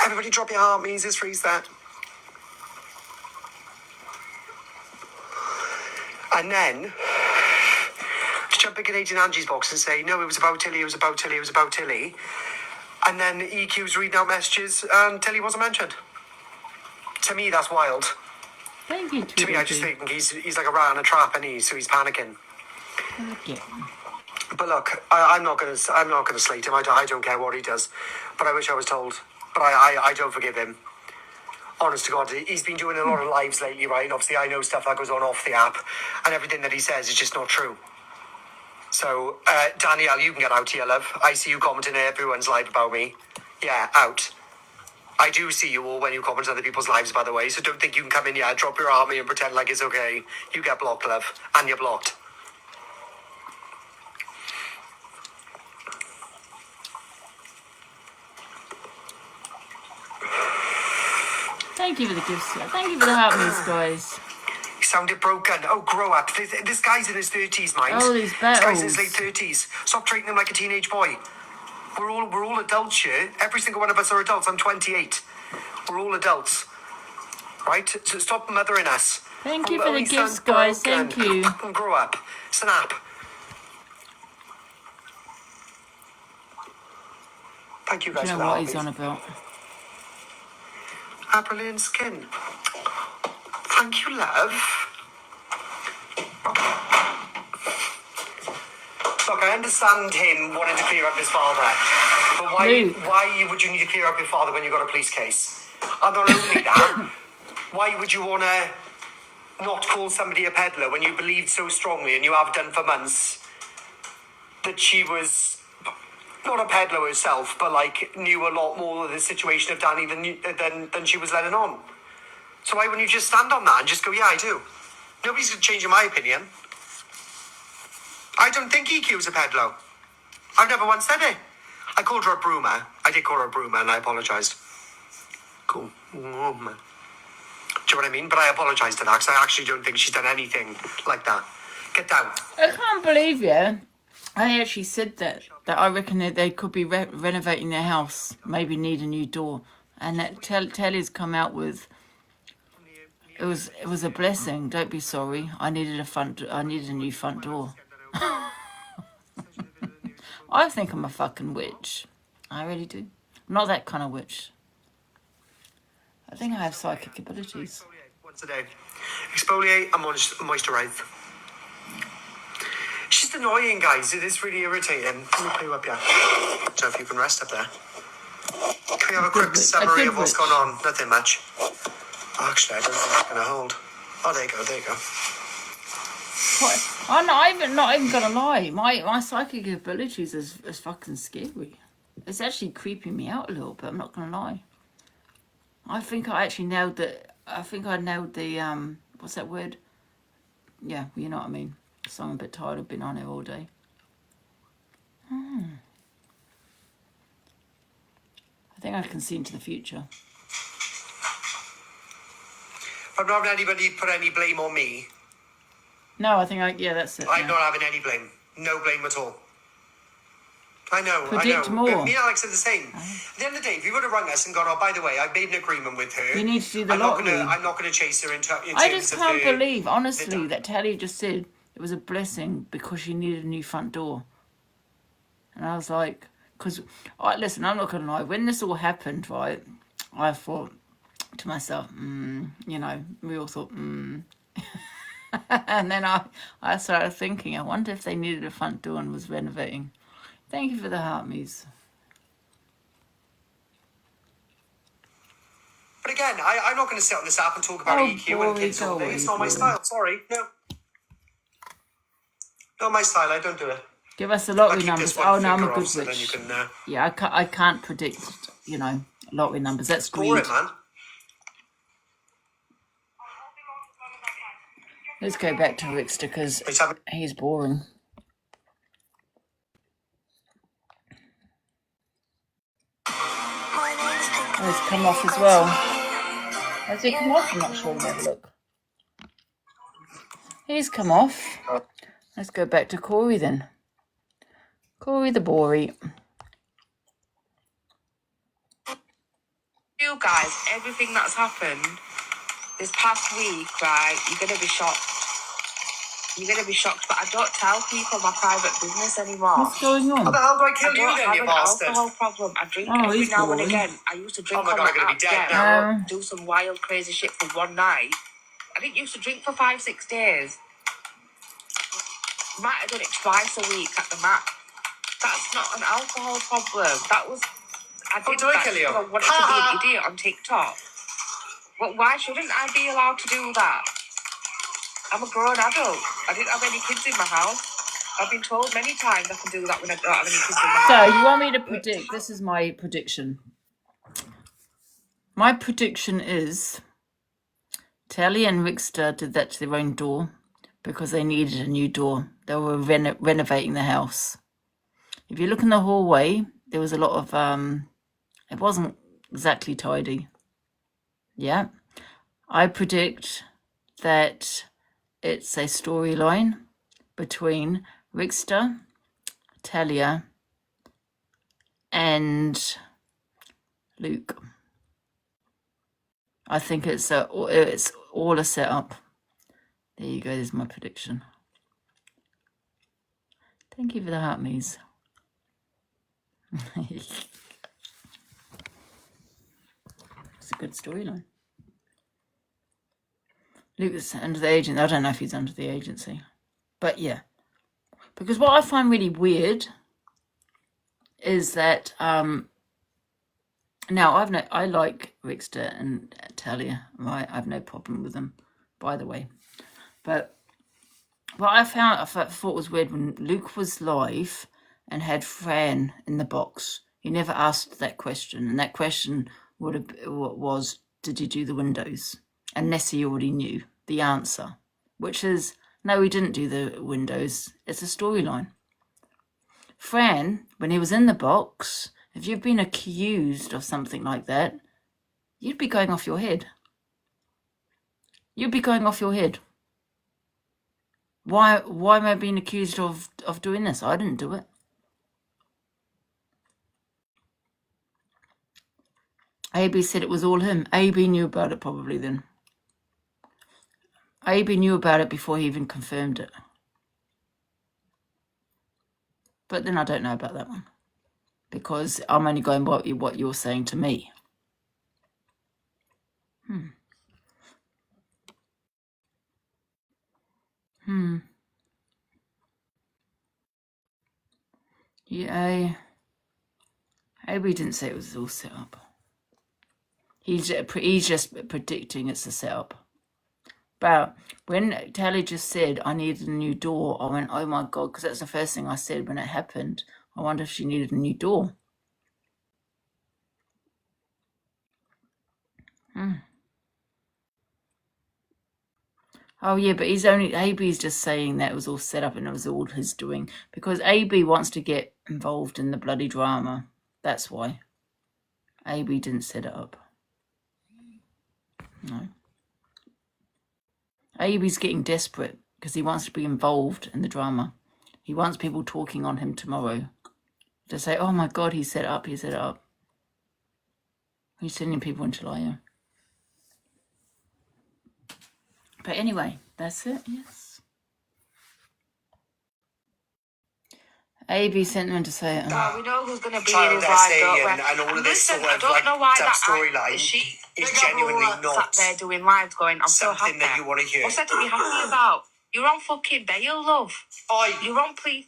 Everybody drop your heart, means freeze that. And then, to jump in Canadian Angie's box and say, no, it was about Tilly, it was about Tilly, it was about Tilly. And then EQ's reading out messages and Tilly wasn't mentioned. To me, that's wild.
Thank you,
to me, I just think he's like a rat in a trap, and so he's panicking.
Okay.
But look, I'm not gonna slate him. I don't care what he does, but I wish I was told. But I don't forgive him. Honest to God, he's been doing a lot of lives lately, right? And obviously, I know stuff that goes on off the app, and everything that he says is just not true. So, Danielle, you can get out here, love. I see you commenting on everyone's live about me. Yeah, out. I do see you all when you comment on other people's lives, by the way, so don't think you can come in here, drop your army and pretend like it's okay. You get blocked, love, and you're blocked.
Thank you for the gifts. Thank you for the heart moves, guys.
He sounded broken. Oh, grow up. This guy's in his 30s, mind.
Oh, these battles.
This guy's in his late 30s. Stop treating him like a teenage boy. We're all adults here. Every single one of us are adults. I'm 28. We're all adults. Right? So stop mothering us.
Thank you for the gifts, guys. Thank you.
Grow up. Snap. Thank you guys
Do you
for
know
that.
what he's on about?
Brilliant skin. Thank you, love. Look, I understand him wanting to clear up his father, but why would you need to clear up your father when you got a police case? And not only that, why would you want to not call somebody a peddler when you believed so strongly, and you have done for months, that she was not a peddler herself, but knew a lot more of the situation of Danny than she was letting on? So why wouldn't you just stand on that and just go, yeah, I do? Nobody's changing my opinion. I don't think EQ's a peddler. I've never once said it. I called her a broomer. I did call her a broomer, and I apologised. Cool. Do you know what I mean? But I apologise to that, because I actually don't think she's done anything like that. Get down.
I can't believe you. I actually said that I reckon that they could be renovating their house, maybe need a new door, and that Telly's come out with It was a blessing. Don't be sorry. I needed I needed a new front door. I think I'm a fucking witch. I really do. I'm not that kind of witch. I think I have psychic abilities.
Once a day. Exfoliate and moisturize. It's just annoying, guys. It is really irritating. Let me put you up here. So if you can rest up there. Can we have a quick summary of what's gone on? Nothing much. Actually, I don't think it's going to hold. Oh, there you go, there you go.
What? I'm not even gonna lie. My psychic abilities is fucking scary. It's actually creeping me out a little bit. I'm not gonna lie. I think I actually nailed the. I think I nailed the what's that word? Yeah, you know what I mean. So I'm a bit tired. I've been on here all day. I think I can see into the future.
I'm not having anybody put any blame on me.
No, I think yeah, that's it.
I'm not having any blame. No blame at all. I know.
Predict
I know.
more.
Me and Alex are the same. At the end of the day, if you would have rung us and gone, oh, by the way, I've made an agreement with her.
You need to do the
I'm
lottery.
I'm not gonna chase her into.
I just can't believe, honestly, that Talia just said it was a blessing because she needed a new front door. And I was like, because, listen, I'm not gonna lie. When this all happened, right, I thought to myself, you know, we all thought, And then I started thinking, I wonder if they needed a front door and was renovating. Thank you for the heart, Muse.
But again, I'm not going to sit on this app and talk about EQ and kids all day. It's not my style. Sorry, no. Not my style. I don't do it.
Give us the lottery
keep
numbers.
this one
Oh no, I'm a
finger
good
off so then
witch.
you can,
Yeah, I can't predict, you know, lottery numbers. That's
score
greed.
it, man.
Let's go back to Rickster because he's boring. Oh, it's come off as well. Has it come off? I'm not sure. Have a look. He's come off. Let's go back to Corey then. Corey the Bory.
You guys, everything that's happened this past week, right, you're going to be shocked. You're going to be shocked, but I don't tell people my private business anymore.
What's going on?
How the hell do I kill you
don't
then,
have
you
an
bastard?
alcohol problem. I drink
Oh,
every
he's
now and
boring.
again. I used to drink
Oh my
on
God,
the
I'm gonna be
app,
dead
yeah,
now.
do some wild, crazy shit for one night. I didn't used to drink for 5-6 days. Might have done it twice a week at the max. That's not an alcohol problem. That was... I did
do I
that
kill you?
because I wanted to be an idiot on TikTok. But why shouldn't I be allowed to do that? I'm a grown adult. I didn't have any kids in my house. I've been told many times I can do that when I don't have any kids in my house.
So you want me to predict? This is my prediction. My prediction is Telly and Rickster did that to their own door because they needed a new door. They were renovating the house. If you look in the hallway, there was a lot of it wasn't exactly tidy. Yeah. I predict that it's a storyline between Rickster, Talia, and Luke. I think it's all a setup. There you go. There's my prediction. Thank you for the heart, Mies. It's a good storyline. Luke's under the agent. I don't know if he's under the agency, but yeah. Because what I find really weird is that now I like Rickster and Talia, right? I've no problem with them, by the way. But what I thought was weird when Luke was live and had Fran in the box. He never asked that question, and that question was, did he do the windows? Unless he already knew the answer, which is, no, he didn't do the windows. It's a storyline. Fran, when he was in the box, if you've been accused of something like that, you'd be going off your head. You'd be going off your head. Why am I being accused of doing this? I didn't do it. AB said it was all him. AB knew about it probably then. AB knew about it before he even confirmed it. But then I don't know about that one. Because I'm only going by what you're saying to me. Yeah, AB didn't say it was all set up. He's just predicting it's a setup. But when Tally just said I needed a new door, I went, oh my God, because that's the first thing I said when it happened. I wonder if she needed a new door. Oh yeah, but AB's just saying that it was all set up and it was all his doing. Because AB wants to get involved in the bloody drama. That's why. AB didn't set it up. No. AB's getting desperate because he wants to be involved in the drama. He wants people talking on him tomorrow to say, oh my God, he set it up, he set it up. He's sending people into liar. But anyway, that's it, yes. AB sent them to say it.
We know who's going to be in
Child
his life, don't we?
and all of this
Listen,
sort
I
of
don't
like
know why that
storyline is genuinely not
sat there doing lives going, I'm so happy.
something that you want to hear.
What's that to be happy about? You're on fucking bail, love. You're on plea.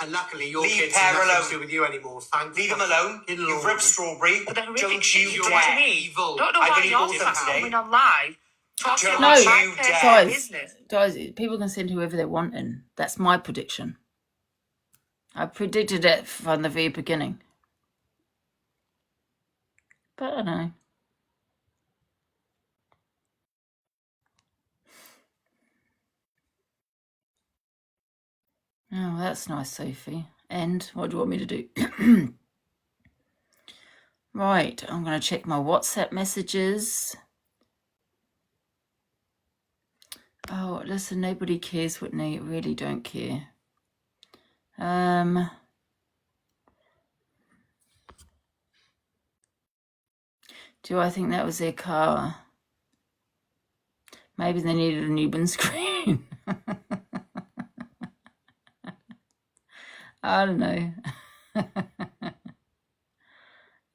And luckily your
Leave
kids
Pear
have nothing
alone.
to do with you anymore. Thank
Leave him alone. You've ripped Strawberry.
But the horrific
Don't
shit
you
you've done to
dare.
me.
Evil.
Don't know
I've
why
only
you're
bought them
sat
today.
coming on live talking
Don't
about
you
my
dare.
personal business.
Guys, people can send whoever they want in. That's my prediction. I predicted it from the very beginning. But I don't know. Oh, that's nice, Sophie. And what do you want me to do? Right, I'm going to check my WhatsApp messages. Oh, listen, nobody cares, Whitney. Really don't care. Do I think that was their car? Maybe they needed a new windscreen. I don't know.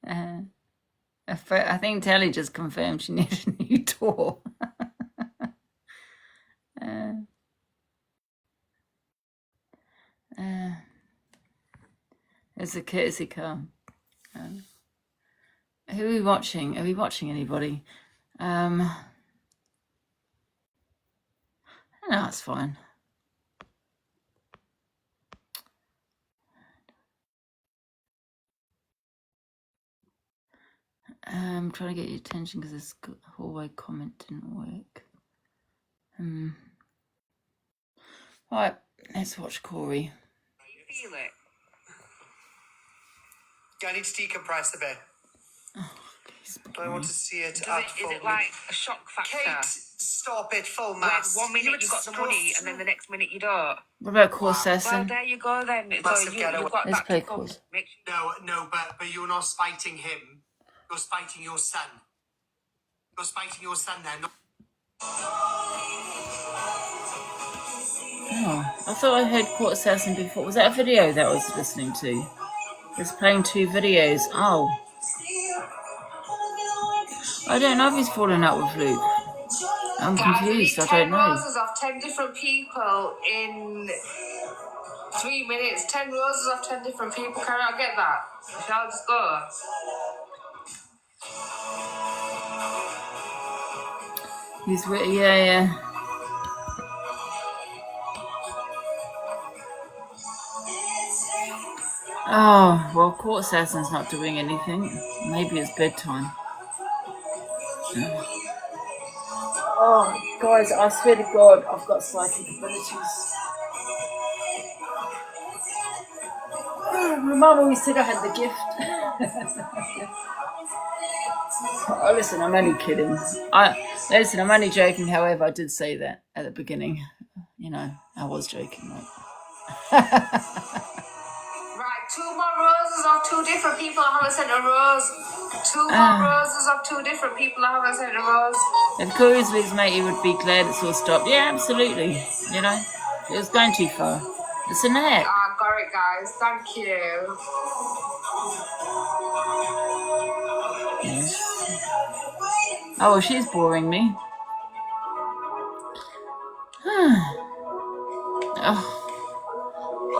I think Telly just confirmed she needed a new door. It's a courtesy car. Who are we watching? Are we watching anybody? No, it's fine. I'm trying to get your attention because this hallway comment didn't work. Right, let's watch Corey.
Feel it.
I need to decompress a bit. I want to see it
Is
full.
it like a shock factor?
Kate, stop it, full
Where
mass.
1 minute you got the money and then the next minute you don't.
What about course
Well,
assassin?
there you go then. So
Massive
you've
getaway.
got
Let's
that
play
to come.
course.
Make sure
No, but you're not spiting him. You're spiting your son. You're spiting your son there. Not-
Oh, I thought I heard Court Assassin before. Was that a video that I was listening to? It's playing two videos. Oh. I don't know if he's falling out with Luke. I'm confused. I don't know.
10 roses of 10 different people in 3 minutes. 10 roses of 10 different people. Can I get that? Shall I just go?
He's yeah. Oh, well, Court Assassin's not doing anything. Maybe it's bedtime. Oh, guys, I swear to God, I've got psychic abilities. My mum always said I had the gift. Oh, listen, I'm only kidding. I'm only joking. However, I did say that at the beginning. You know, I was joking. Right?
Right, 2 more roses of 2 different people. I haven't sent a rose. 2 more roses of 2 different people. I haven't sent a rose.
If Corey was Luke's mate, he would be glad it's all stopped. Yeah, absolutely. You know, it was going too far. It's a net.
I got it, guys. Thank you.
Yes. Oh, well, she's boring me.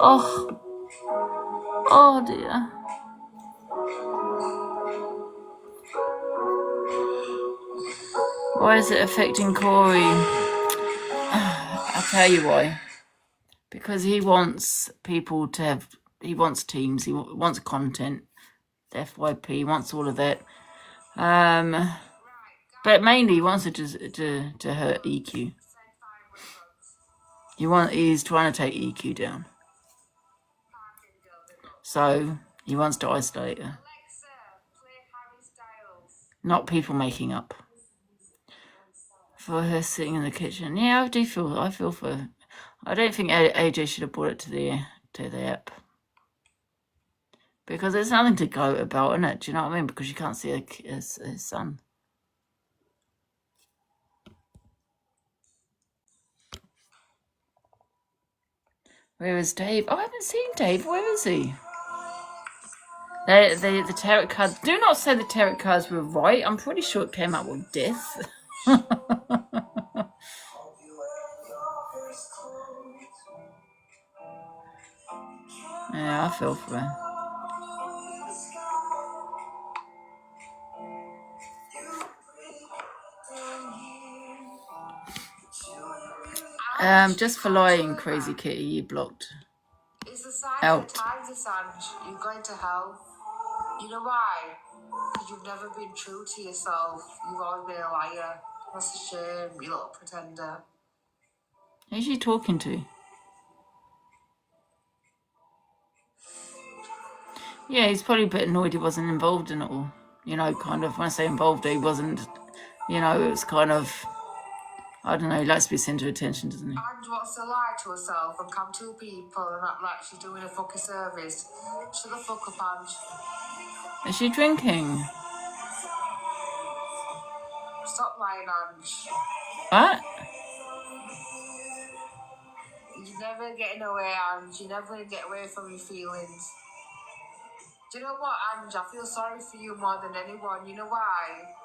Oh, oh dear. Why is it affecting Corey? I'll tell you why. Because he wants people to have, he wants teams, he wants content, FYP, he wants all of that. But mainly he wants it to hurt EQ. He's trying to take EQ down. So he wants to isolate her. Not people making up. For her sitting in the kitchen. Yeah, I feel for her. I don't think AJ should have brought it to the app. Because there's nothing to go about, isn't it? Do you know what I mean? Because you can't see his son. Where is Dave? Oh, I haven't seen Dave. Where is he? The tarot cards. Do not say the tarot cards were right. I'm pretty sure it came up with death. Yeah, I feel for her. Just for lying, Crazy Kitty, you blocked.
It's a sign
Out.
of times, Assange. You're going to hell. You know why? Because you've never been true to yourself. You've always been a liar. That's a shame, you little pretender.
Who's she talking to? Yeah, he's probably a bit annoyed he wasn't involved in it all. You know, kind of, when I say involved, he wasn't, you know, it was kind of, I don't know, he likes to be sent to attention, doesn't he?
And wants to lie to herself and come to people and act like she's doing a fucking service. Shut the fuck up, Ange.
Is she drinking?
Stop lying, Ange.
What?
You're never getting away, Ange. You're never going to get away from your feelings. Do you know what, Ange? I feel sorry for you more than anyone. You know why?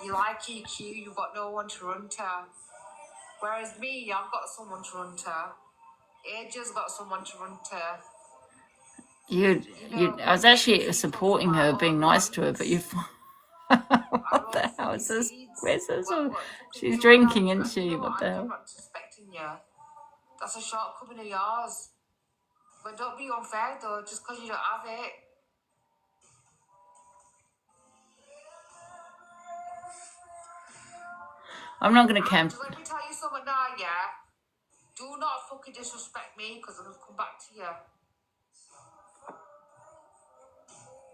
You like EQ, you've got no one to run to. Whereas me, I've got someone to run to. AJ's got someone to run to.
I was actually supporting her, being nice to her, but you. What the hell is this? Where's this? She's drinking, isn't she? What the hell?
I'm not suspecting you. That's a shortcoming of yours. But don't be unfair though, just because you don't have it.
I'm not going to camp.
Let me tell you something now, yeah? Do not fucking disrespect me because I'm going to come back to you.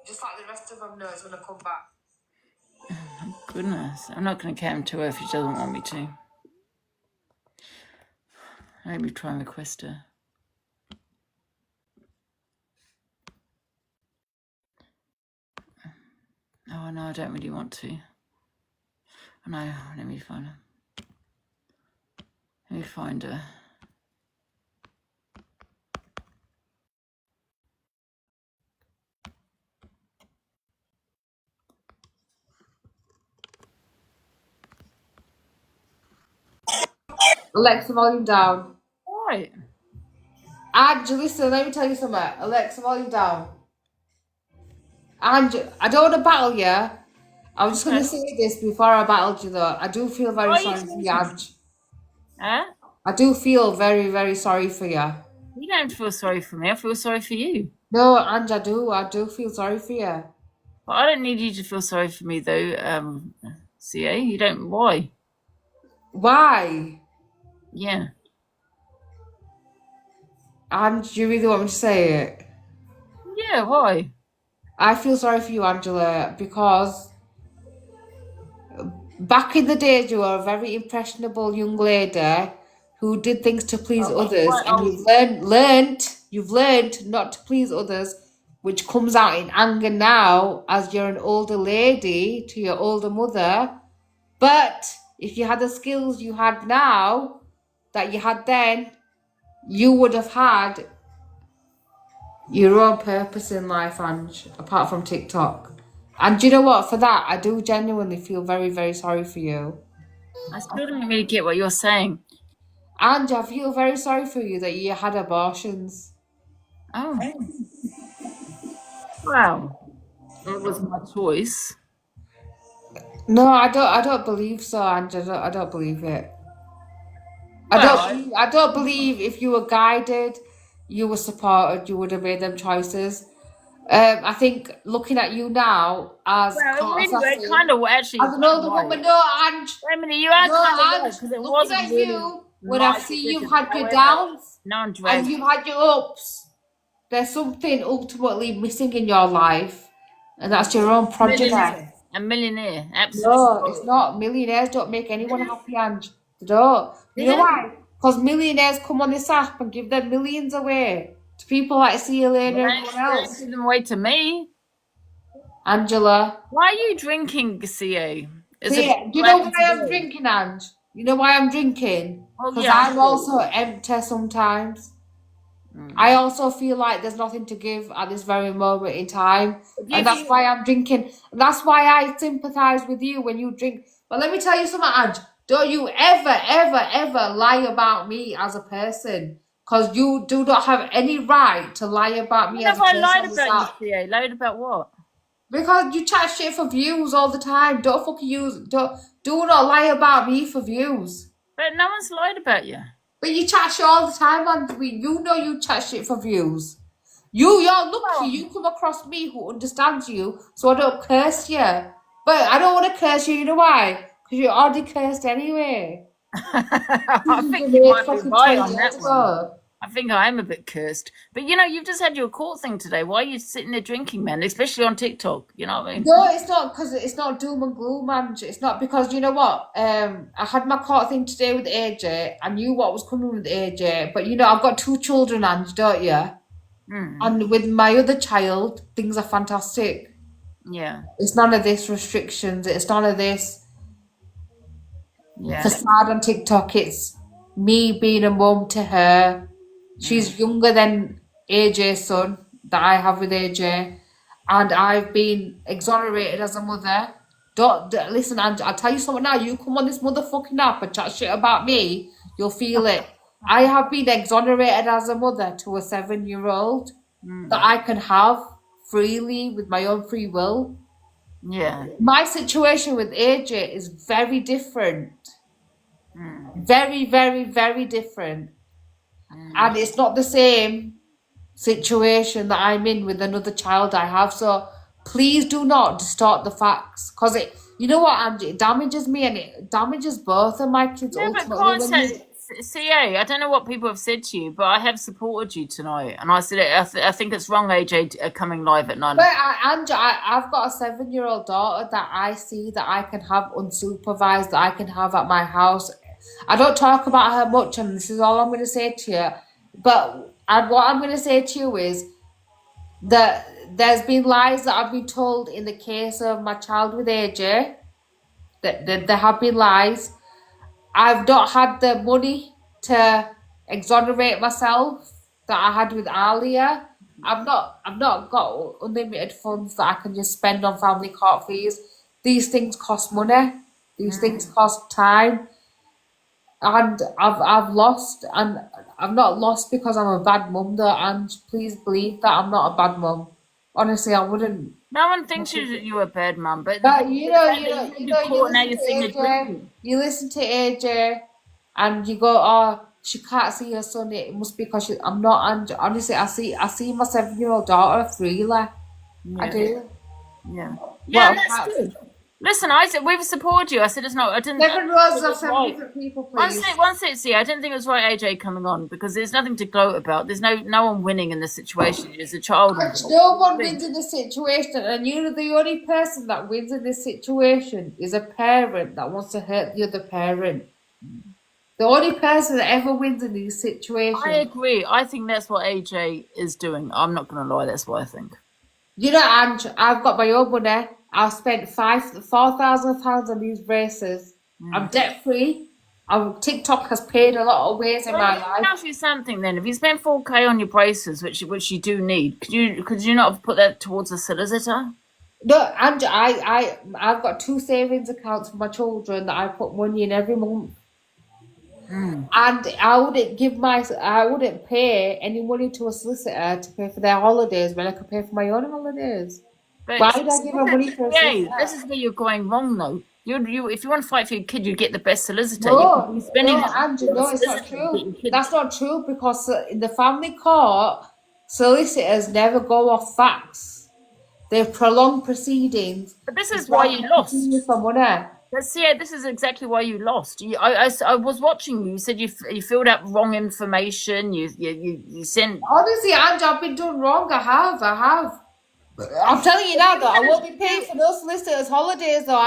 Just like the rest of them know it's going to come back.
Oh, goodness. I'm not going to camp to her if she doesn't want me to. Maybe try and request her. Oh, no, I don't really want to. No, let me find her. Let me find her.
Alexa, volume down.
Right.
Ange, listen, let me tell you something. Alexa, volume down. Ange, I don't want to battle you. I was just going to say this before I battled you, though. I do feel very sorry for you, Ange.
Huh?
I do feel very, very sorry for you.
You don't feel sorry for me. I feel sorry for you.
No, Ange, I do. I do feel sorry for you.
But I don't need you to feel sorry for me, though, CA. You don't. Why?
Why?
Yeah.
Ange, you really want me to say it?
Yeah, why?
I feel sorry for you, Angela, because back in the days you were a very impressionable young lady who did things to please others, and you've learned not to please others, which comes out in anger now as you're an older lady to your older mother. But
if you had the skills you had now, that you had then, you would have had your own purpose in life, Ange, apart from TikTok. And do you know what? For that, I do genuinely feel very, very sorry for you.
I still don't really get what you're saying.
And I feel very sorry for you that you had abortions.
Oh. Wow. It was my choice.
No, I don't believe so, Ange. I don't believe it. I don't believe if you were guided, you were supported, you would have made them choices. I think looking at you now as
really, kind of actually.
As an older woman, no, Ange.
Wait a minute, you are kind of right, because it
looking
wasn't
at
really
you, when I see you've had your
However,
downs and you've had your ups, there's something ultimately missing in your life, and that's your own progeny.
A millionaire, absolutely.
No, it's not. Millionaires don't make anyone happy, Ange. They don't. You know why? Because millionaires come on this app and give their millions away to people like Elaine and everyone else.
Give them away to me.
Angela.
Why are you drinking, CA?
Do you know why I'm drinking, Ange? You know why I'm drinking? Because I'm also empty sometimes. I also feel like there's nothing to give at this very moment in time. And that's why I'm drinking. And that's why I sympathise with you when you drink. But let me tell you something, Ange. Don't you ever, ever, ever lie about me as a person. Because you do not have any right to lie about me as a person.
Have I lied about you, CA? Lied about what?
Because you chat shit for views all the time. Don't fucking do not lie about me for views.
But no one's lied about you.
But you chat shit all the time, and you know you chat shit for views. You're lucky you come across me who understands you, so I don't curse you. But I don't want to curse you, you know why? Because you're already cursed anyway.
I think you might be right on that one. I think I am a bit cursed. But, you know, you've just had your court thing today. Why are you sitting there drinking, man? Especially on TikTok, you know what I mean?
No, it's not because it's not doom and gloom, man. It's not because, you know what? I had my court thing today with AJ. I knew what was coming with AJ. But, you know, I've got 2 children, Ange, don't you? And with my other child, things are fantastic.
Yeah.
It's none of this restrictions. It's none of this facade on TikTok. It's me being a mum to her. She's younger than AJ's son that I have with AJ, and I've been exonerated as a mother. Listen, I'll tell you something now. You come on this motherfucking app and chat shit about me, you'll feel it. I have been exonerated as a mother to a 7-year-old that I can have freely with my own free will.
Yeah.
My situation with AJ is very different. Very, very, very different. And it's not the same situation that I'm in with another child I have. So please do not distort the facts. Because you know what, Angie? It damages me and it damages both of my kids ultimately.
CA, I don't know what people have said to you, but I have supported you tonight. And I said, I think it's wrong, AJ, coming live at 9.
But Angie, I've got a 7-year-old daughter that I see that I can have unsupervised, that I can have at my house. I don't talk about her much, and this is all I'm going to say to you. But what I'm going to say to you is that there's been lies that I've been told in the case of my child with AJ. That there have been lies. I've not had the money to exonerate myself that I had with Alia. I've not got unlimited funds that I can just spend on family court fees. These things cost money. These things cost time. And I've lost, and I've not lost because I'm a bad mum though, and please believe that I'm not a bad mum. Honestly, I wouldn't.
No one thinks you're a bad mum, but
you listen to AJ, and you go, oh, she can't see her son. It must be because I'm not. And honestly, I see my 7-year-old daughter freely. I do.
Yeah. Yeah, that's good. Listen, I said we've supported you. I said it's not. I didn't.
7 rows of 7 different people, please.
One sec, see. I didn't think it was right, AJ coming on, because there's nothing to gloat about. There's no one winning in this situation. It's a child.
No one wins in this situation, and you know the only person that wins in this situation is a parent that wants to hurt the other parent. The only person that ever wins in these situations.
I agree. I think that's what AJ is doing. I'm not going to lie. That's what I think.
You know, Ange, I've got my own money. I've spent £4,000 on these braces. I'm debt free. TikTok has paid a lot of ways in
Well,
my
let me
life.
ask you something then. If you spend 4K on your braces, which you do need, could you not have put that towards a solicitor?
No, and I've got 2 savings accounts for my children that I put money in every month. And I wouldn't pay any money to a solicitor to pay for their holidays when I could pay for my own holidays.
But
Why would I give her money for a solicitor?
this is where you're going wrong, though. You if you want to fight for your kid, you get the best solicitor.
No,
You're spending
no, Andrew, no, it's not true. That's not true because in the family court, solicitors never go off facts. They prolong proceedings.
But this is why you lost.
For money.
But yeah, this is exactly why you lost. I was watching you. You said you filled out wrong information. You sent.
Honestly, Andrew, I've been done wrong. I have. I'm telling you now, though, I won't be paying for those solicitors' holidays, though,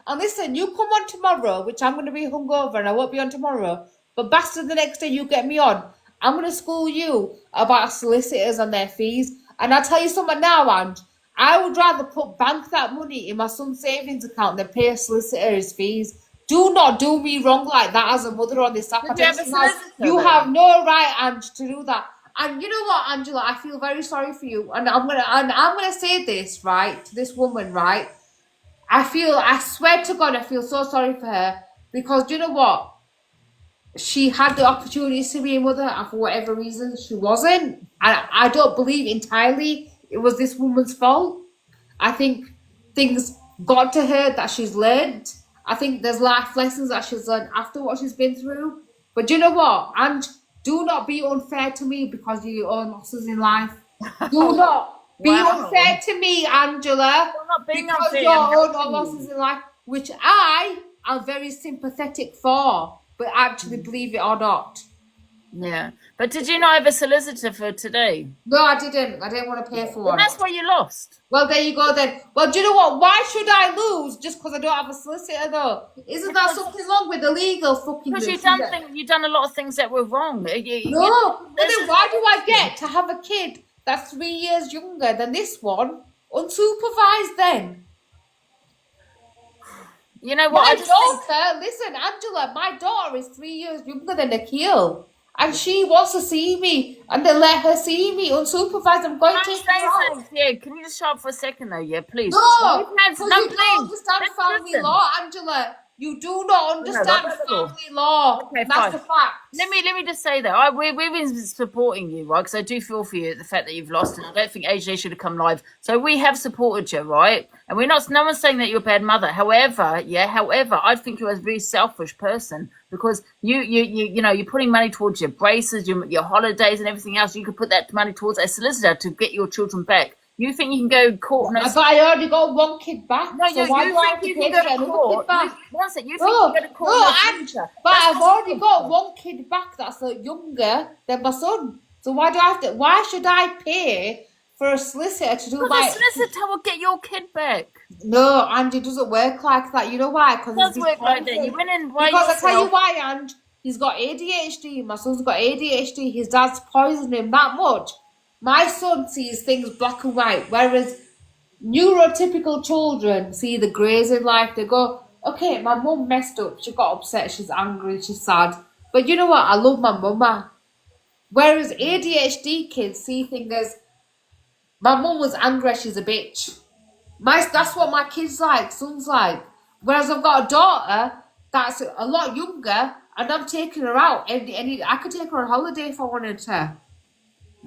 And listen, you come on tomorrow, which I'm going to be hungover and I won't be on tomorrow. But bastard, the next day you get me on. I'm going to school you about solicitors and their fees. And I'll tell you something now, Ange. I would rather bank that money in my son's savings account than pay a solicitor his fees. Do not do me wrong like that as a mother on this app. You have no right, Ange, to do that. And you know what, Angela, I feel very sorry for you. And I'm gonna say this, right, to this woman, right? I swear to God, I feel so sorry for her because you know what? She had the opportunity to be a mother, and for whatever reason, she wasn't. And I don't believe entirely it was this woman's fault. I think things got to her that she's learned. I think there's life lessons that she's learned after what she's been through. But you know what? And do not be unfair to me because of your own losses in life. Do not be unfair to me, Angela, because of your own losses in life, which I am very sympathetic for, but actually believe it or not.
Yeah. But did you not have a solicitor for today?
No, I didn't. I didn't want to pay for one.
Well, that's why you lost.
Well, there you go then. Well, do you know what? Why should I lose just because I don't have a solicitor, though? Isn't that something wrong with the legal fucking...
Because you've done a lot of things that were wrong.
No, but then why do I get to have a kid that's 3 years younger than this one, unsupervised then?
You know what?
Listen, Angela, my daughter is 3 years younger than Akil. And she wants to see me, and they let her see me unsupervised. I'm going to
say yeah, can you just shut up for a second, though? Yeah, please.
No, because you don't understand family law, Angela. You do not understand family law.
Okay,
that's
fine.
the fact.
Let me just say that we've been supporting you, right? Because I do feel for you the fact that you've lost, and I don't think AJ should have come live. So we have supported you, right? And we're not. No one's saying that you're a bad mother. However, I think you're a very selfish person because you're putting money towards your braces, your holidays, and everything else. You could put that money towards a solicitor to get your children back. You think you can go to court?
But I already got one kid back.
No,
so why do I have to pay for another kid back?
You think you can go to court?
But I've already got one kid back that's younger than my son. So why do I have to? Why should I pay for a solicitor to do my?
The solicitor will get your kid back.
No, Andy, it doesn't work like that. You know why? Because
it does work like that. You went in by
because
yourself.
I tell you why, Andy. He's got ADHD. My son's got ADHD. His dad's poisoned him that much. My son sees things black and white, whereas neurotypical children see the greys in life. They go, okay, my mum messed up. She got upset. She's angry. She's sad. But you know what? I love my mama. Whereas ADHD kids see things as, my mum was angry. She's a bitch. That's what my kids like, son's like. Whereas I've got a daughter that's a lot younger, and I'm taking her out. I could take her on holiday if I wanted to.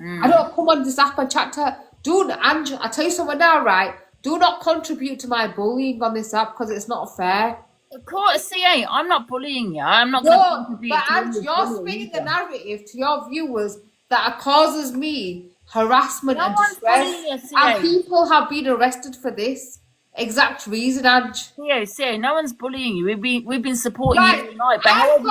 I don't come on this app and chat to her. I tell you something now, right? Do not contribute to my bullying on this app because it's not fair.
Of course, CA, I'm not bullying you. I'm not
going
to contribute.
But you're spinning the narrative to your viewers that causes me harassment and distress. And people have been arrested for this exact reason, Ange.
CA, no one's bullying you. We've been supporting you tonight. But
I've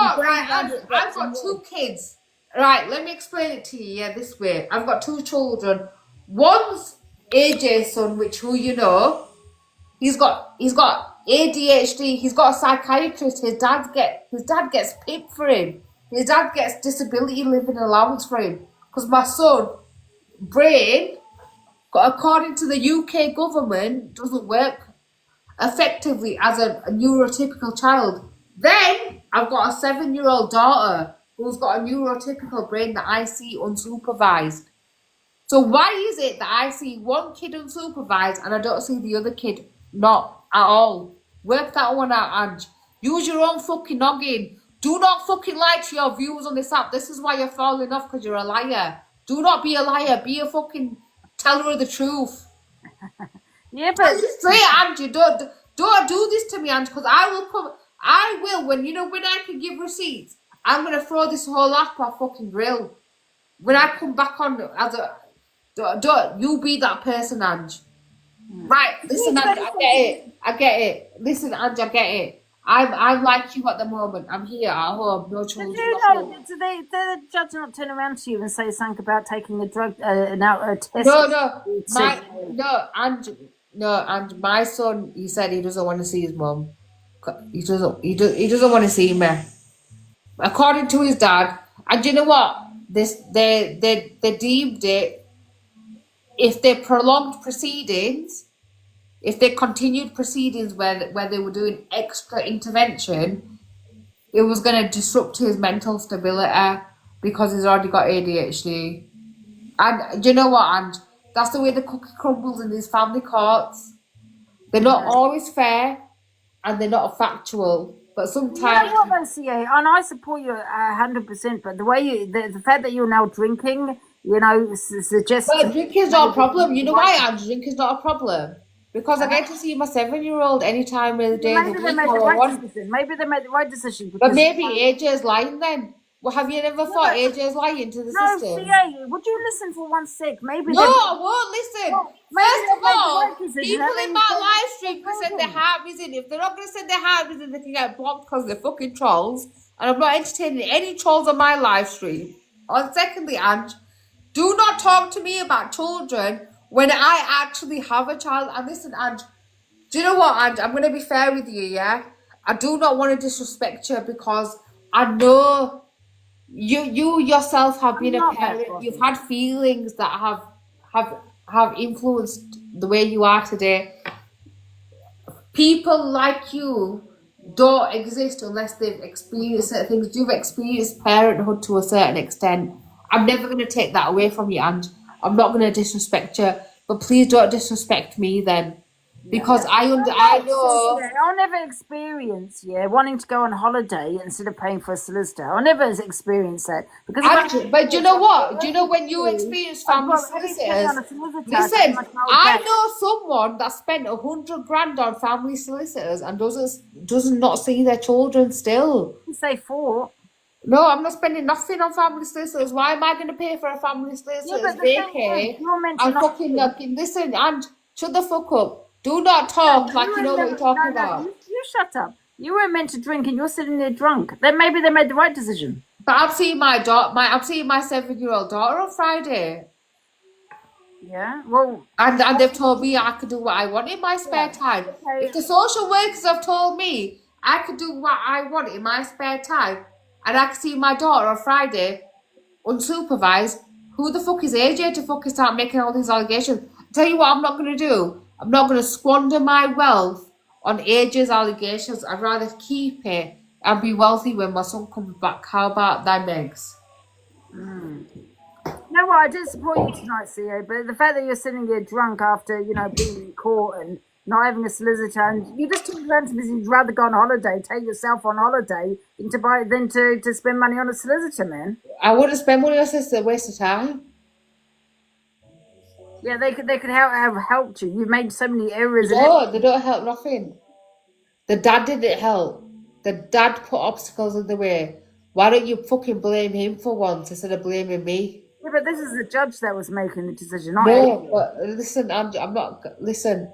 got 2 kids. Right, let me explain it to you this way. I've got 2 children. One's AJ's son, who you know, he's got ADHD. He's got a psychiatrist. His dad gets PIP for him. His dad gets disability living allowance for him. Because my son, brain, according to the UK government, doesn't work effectively as a neurotypical child. Then I've got a 7-year-old daughter who's got a neurotypical brain that I see unsupervised. So why is it that I see one kid unsupervised and I don't see the other kid not at all? Work that one out, Ange. Use your own fucking noggin. Do not fucking lie to your viewers on this app. This is why you're falling off, because you're a liar. Do not be a liar. Be a fucking teller of the truth.
Yeah, but
Straight, Angie, don't do this to me, Angie, because I will, when I can give receipts, I'm going to throw this whole app off fucking grill. When I come back on as a... Don't you be that person, Ange. Right, listen, Ange, I get it. Listen, Ange, I get it. I'm like you at the moment. I'm here at home, no children.
Do the judge not turn around to you and say something about taking a drug, a test?
And my son, he said he doesn't want to see his mum. He doesn't want to see me. According to his dad, and you know what? They deemed it, if they prolonged proceedings, if they continued proceedings where they were doing extra intervention, it was going to disrupt his mental stability because he's already got ADHD. And do you know what, Ange? That's the way the cookie crumbles in these family courts. They're not always fair and they're not factual. But sometimes...
You know what, CA, and I support you 100%, but the way the fact that you're now drinking, suggests...
But drinking's not a problem. You know why, Ange? Drinking's not a problem. Because I get to see my 7-year-old any time of the day.
Maybe they made the right decision. Maybe they made the right decision.
But maybe AJ is lying then. Well, have you never thought AJ is lying to the system?
No, CA, would you listen for 1 sec? Maybe
no, I won't listen.
Well,
first of all, people in my live stream can send their heartbeats in. If they're not going to send their heartbeats in, they can get blocked because they're fucking trolls. And I'm not entertaining any trolls on my live stream. And secondly, Ange, do not talk to me about children when I actually have a child. And listen, Ange, do you know what, Ange? I'm going to be fair with you, yeah? I do not want to disrespect you because I know you yourself have been a parent. You've had feelings that have influenced the way you are today. People like you don't exist unless they've experienced certain things. You've experienced parenthood to a certain extent. I'm never going to take that away from you, Ange. I'm not going to disrespect you, but please don't disrespect me then. Because I know...
I'll never experience, wanting to go on holiday instead of paying for a solicitor. I'll never experience that.
But do you know what? Do you know when you experience family solicitors? Listen, I know someone that spent 100 grand on family solicitors and does not see their children still.
You say 4.
No, I'm not spending nothing on family solicitors. Why am I going to pay for a family solicitor? Listen, and shut the fuck up. Do not talk like you know what you're talking about.
You shut up. You weren't meant to drink and you're sitting there drunk. Then maybe they made the right decision.
But I'm seeing my 7-year-old daughter on Friday.
Yeah, well...
And they've told me I could do what I want in my spare time. Okay. If the social workers have told me I could do what I want in my spare time and I could see my daughter on Friday unsupervised, who the fuck is AJ to fucking start making all these allegations? I'll tell you what I'm not going to do. I'm not going to squander my wealth on AJ's allegations. I'd rather keep it and be wealthy when my son comes back. How about that, Megs?
No, well, I did support you tonight, CA, but the fact that you're sitting there drunk after, being in court and not having a solicitor, and you just turned around to me, you'd rather go on holiday, take yourself on holiday, than to spend money on a solicitor, man.
I wouldn't spend money on a solicitor, waste of time.
Yeah, they could have helped you. You made so many errors.
No, they don't help nothing. The dad didn't help. The dad put obstacles in the way. Why don't you fucking blame him for once instead of blaming me?
Yeah, but this is the judge that was making the decision.
But listen, I'm not. Listen,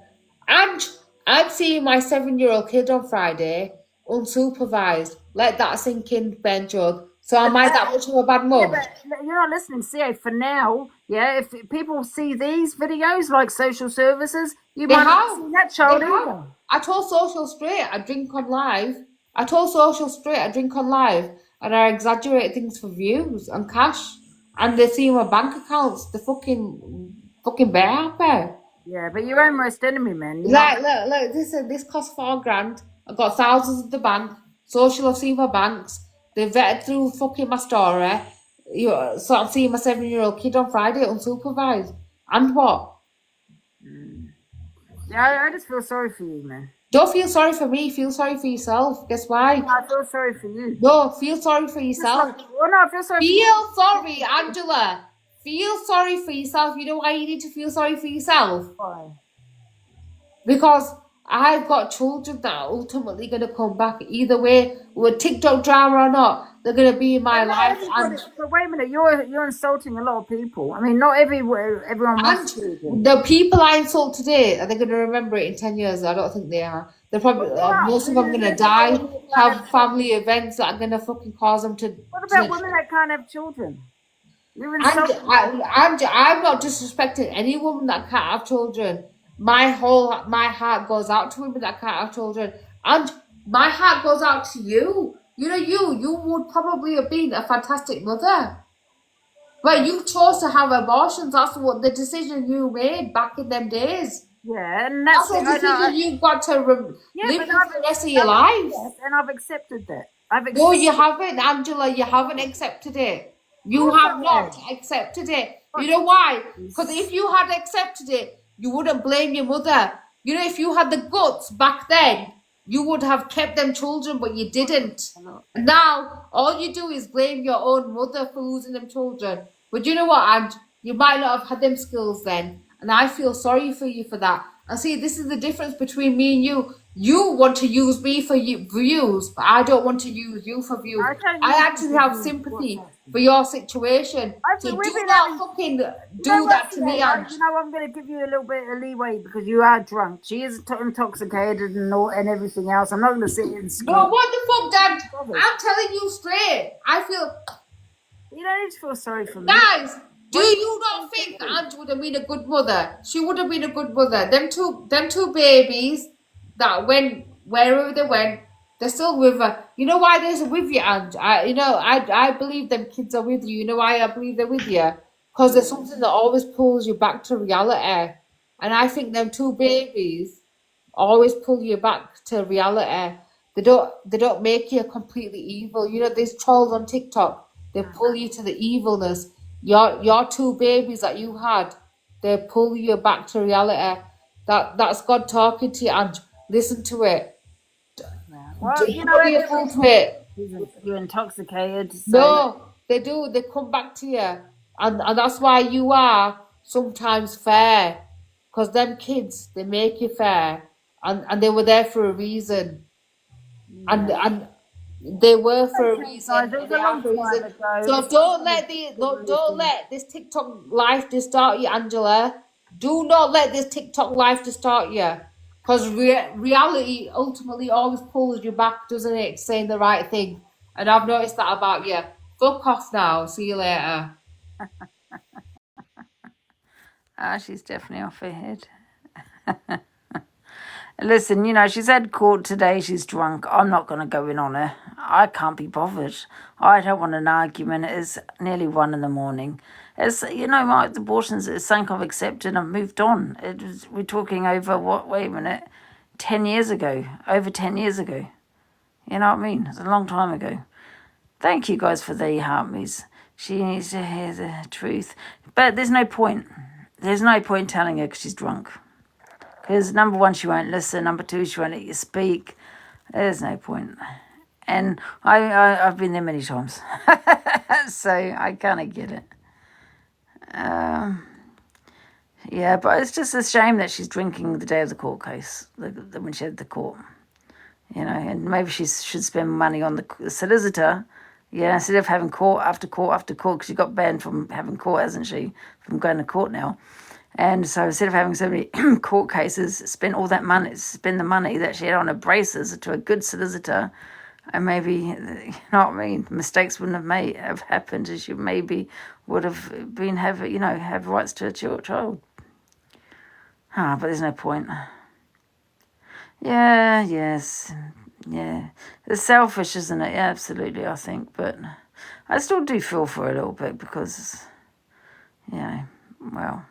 I'm seeing my 7-year-old kid on Friday, unsupervised. Let that sink in, Ben Judd. So am I that much of a bad mum?
Yeah, but you're not listening, CA, for now. Yeah, if people see these videos like social services, you might not see that child either.
I told Social straight, I drink on live. And I exaggerate things for views and cash. And they see my bank accounts. They're fucking bare happy.
Yeah, but you're worst enemy, man.
Look, listen, this cost $4,000. I got thousands in the bank. So she'll have seen my banks. They vetted through fucking my story. So I'm seeing my 7-year-old kid on Friday unsupervised. And what?
Yeah, I just feel sorry for you, man.
Don't feel sorry for me. Feel sorry for yourself. Guess why?
I feel sorry for you.
No, feel sorry for yourself.
Well, no, I feel sorry for you.
Feel sorry, Angela. Feel sorry for yourself. You know why you need to feel sorry for yourself?
Why?
Because I've got children that are ultimately going to come back either way, with TikTok drama or not. They're going to be in my life. And
But wait a minute, you're insulting a lot of people. I mean, not everyone wants children.
the people I insult today, are they going to remember it in 10 years? I don't think they are. They're probably, most of them are going to die, have family events that are going to fucking cause them to...
What about women that can't have children? You're
I'm
insulting
not disrespecting any woman that can't have children. My heart goes out to women that can't have children, and my heart goes out to you. You know, you would probably have been a fantastic mother, but you chose to have abortions. That's what the decision you made back in them days.
Yeah, and that's
the decision you've got to live for the rest of your life.
Yes, and I've accepted that.
No, you haven't, Angela. You haven't accepted it. You have not accepted it. You know why? Because if you had accepted it, you wouldn't blame your mother. You know, if you had the guts back then, you would have kept them children, but you didn't. And now, all you do is blame your own mother for losing them children. But you know what, Ange? You might not have had them skills then. And I feel sorry for you for that. And see, this is the difference between me and you. You want to use me for views, but I don't want to use you for views. I actually have sympathy for your situation. So do not fucking do that to me, Ange.
You know, I'm going to give you a little bit of leeway because you are drunk. She is intoxicated and everything else. I'm not going to sit here and scream.
No, what the fuck, Dad? I'm telling you straight. I feel...
You don't need to feel sorry for me.
Guys, do you not think that Ange would have been a good mother? She would have been a good mother. Them two babies that went wherever they went, they're still with her. You know why they're with you, Ange? I believe them kids are with you. You know why I believe they're with you? Because there's something that always pulls you back to reality. And I think them two babies always pull you back to reality. They don't make you completely evil. You know, these trolls on TikTok, they pull you to the evilness. Your two babies that you had, they pull you back to reality. That's God talking to you, and listen to it.
Well, you know, you're intoxicated. So.
No, they do. They come back to you, and that's why you are sometimes fair, because them kids, they make you fair, and they were there for a reason, and they were for a reason. So don't let this TikTok life distort you, Angela. Do not let this TikTok life distort you, because reality ultimately always pulls you back, doesn't it? Saying the right thing, and I've noticed that about you. Fuck off now. See you later.
She's definitely off her head. Listen, you know, she's had court today. She's drunk. I'm not going to go in on her. I can't be bothered. I don't want an argument. It's nearly 1 a.m. It's, you know, my abortions is something I've accepted. I've moved on. We're talking over, wait a minute, 10 years ago. Over 10 years ago. You know what I mean? It's a long time ago. Thank you guys for the heartbeats. She needs to hear the truth. But there's no point. There's no point telling her because she's drunk. Because number one, she won't listen. Number two, she won't let you speak. There's no point. And I've been there many times. So I kind of get it. Yeah, but it's just a shame that she's drinking the day of the court case, when she had the court. You know, and maybe she should spend money on the solicitor. Yeah, instead of having court after court after court, because she got banned from having court, hasn't she? From going to court now. And so instead of having so many court cases, spend the money that she had on her braces to a good solicitor, and maybe, you know what I mean, mistakes wouldn't have happened, and she maybe would have have rights to a child. But there's no point. Yeah, yes, yeah. It's selfish, isn't it? Yeah, absolutely, I think. But I still do feel for her a little bit because, you know, well,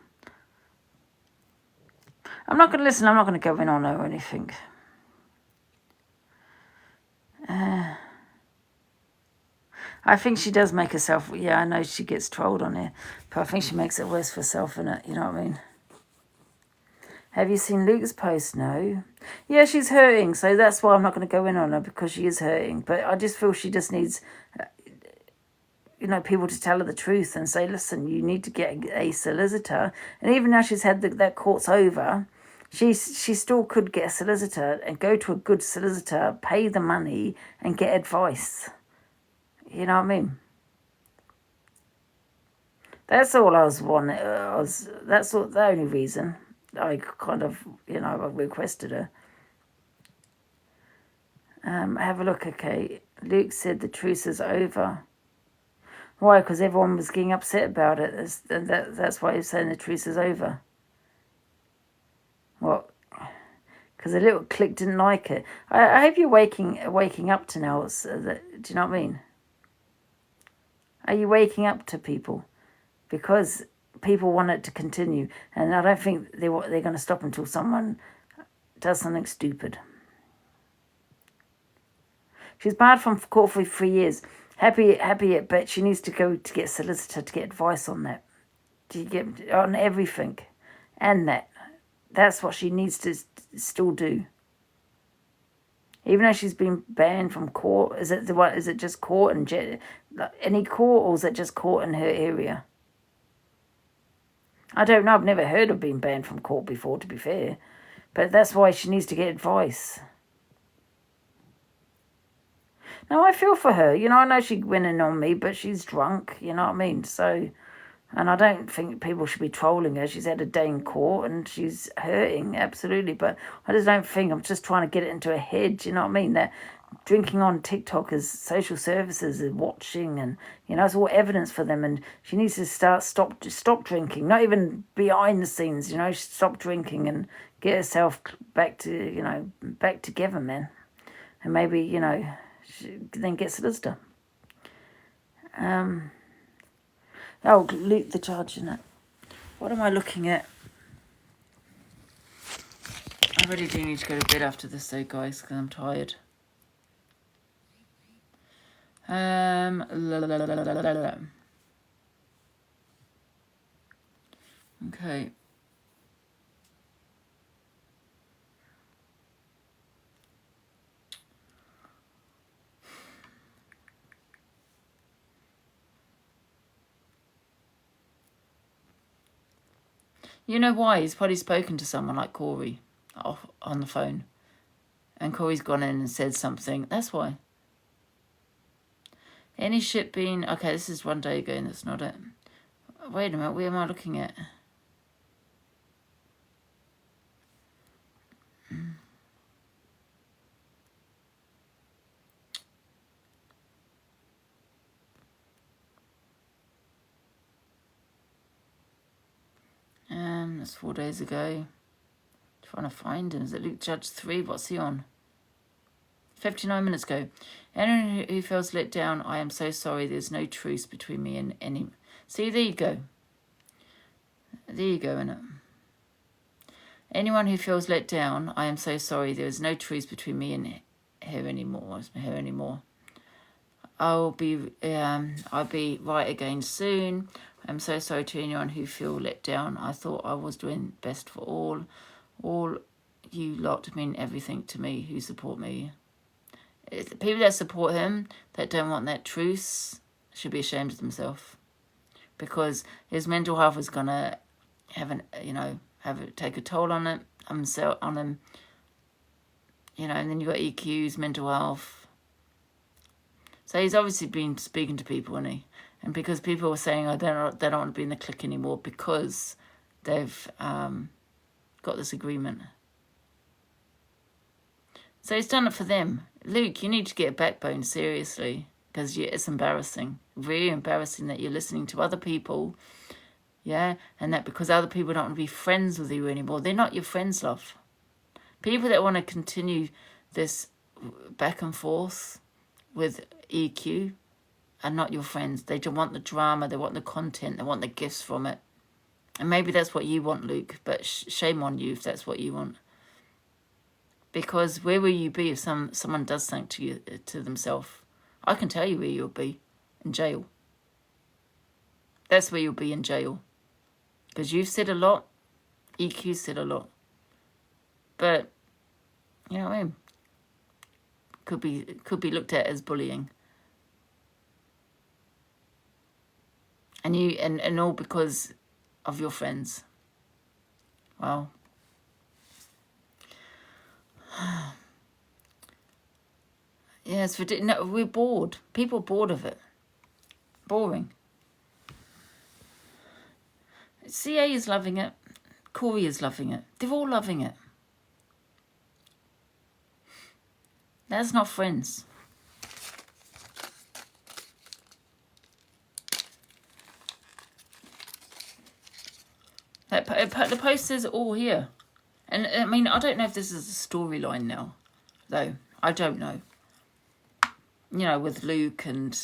I'm not going to listen. I'm not going to go in on her or anything. I think she does make herself. Yeah, I know she gets trolled on here, but I think she makes it worse for herself, innit? You know what I mean? Have you seen Luke's post? No. Yeah, she's hurting, so that's why I'm not going to go in on her, because she is hurting. But I just feel she just needs, people to tell her the truth and say, listen, you need to get a solicitor. And even now she's had that court's over, she still could get a solicitor and go to a good solicitor, pay the money and get advice. You know what I mean? That's all I was wanting. That's the only reason I kind of, I requested her. Have a look, okay. Luke said the truce is over. Why? Because everyone was getting upset about it. That's why he's saying the truce is over. What? Because a little clique didn't like it. I hope you're waking up to now. Do you know what I mean? Are you waking up to people? Because people want it to continue. And I don't think they're going to stop until someone does something stupid. She's barred from court for 3 years. Happy, but she needs to go to get a solicitor to get advice on that. To get on everything. And that. That's what she needs to still do. Even though she's been banned from court, is it just court and any court, or is it just court in her area? I don't know. I've never heard of being banned from court before, to be fair. But that's why she needs to get advice. Now, I feel for her. I know she went in on me, but she's drunk. You know what I mean? So, and I don't think people should be trolling her. She's had a day in court and she's hurting, absolutely. But I just don't think, I'm just trying to get it into her head. You know what I mean? That drinking on TikTok is social services is watching, and it's all evidence for them. And she needs to stop drinking. Not even behind the scenes. Stop drinking and get herself back to back together, man. And maybe then get solicitor. Luke the judge, innit? What am I looking at? I really do need to go to bed after this though, guys, because I'm tired. Okay. You know why? He's probably spoken to someone like Corey on the phone. And Corey's gone in and said something. That's why. Any ship being... Okay, this is one day ago and that's not it. Wait a minute, where am I looking at? That's 4 days ago. Trying to find him. Is it Luke Judge 3? What's he on? 59 minutes ago. Anyone who feels let down, I am so sorry. There's no truce between me and any... See, there you go. There you go, innit? Anyone who feels let down, I am so sorry. There is no truce between me and her anymore. I'll be right again soon. I'm so sorry to anyone who feel let down. I thought I was doing best for all. All you lot mean everything to me who support me. It's the people that support him, that don't want that truce, should be ashamed of themselves. Because his mental health is going to take a toll on him. And then you've got EQs, mental health. So he's obviously been speaking to people, hasn't he? And because people were saying, they don't want to be in the clique anymore because they've got this agreement. So he's done it for them. Luke, you need to get a backbone, seriously, because it's embarrassing. Really embarrassing that you're listening to other people, yeah? And that because other people don't want to be friends with you anymore. They're not your friends, love. People that want to continue this back and forth with EQ are not your friends. They don't want the drama, they want the content, they want the gifts from it. And maybe that's what you want, Luke, but shame on you if that's what you want. Because where will you be if someone does something to themselves? I can tell you where you'll be. In jail. That's where you'll be, in jail. Because you've said a lot. EQ said a lot. But, you know what I mean? Could be looked at as bullying. And all because of your friends. Well. Yes, no, we're bored. People are bored of it. Boring. CA is loving it. Corey is loving it. They're all loving it. That's not friends. The posters are all here. And, I mean, I don't know if this is a storyline now, though. I don't know. You know, with Luke and,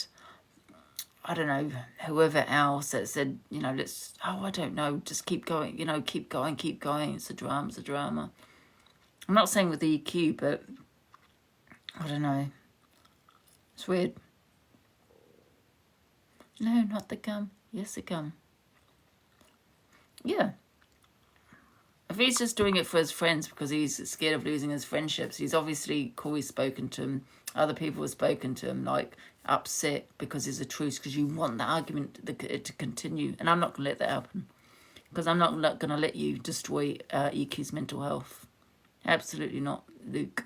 I don't know, whoever else that said, you know, I don't know, just keep going, you know, keep going. It's a drama. I'm not saying with the EQ, but I don't know. It's weird. No, not the gum. Yes, the gum. Yeah. If he's just doing it for his friends because he's scared of losing his friendships, he's obviously, Corey's spoken to him, other people have spoken to him, like, upset because there's a truce, because you want the argument to continue. And I'm not going to let that happen. Because I'm not going to let you destroy EQ's mental health. Absolutely not, Luke.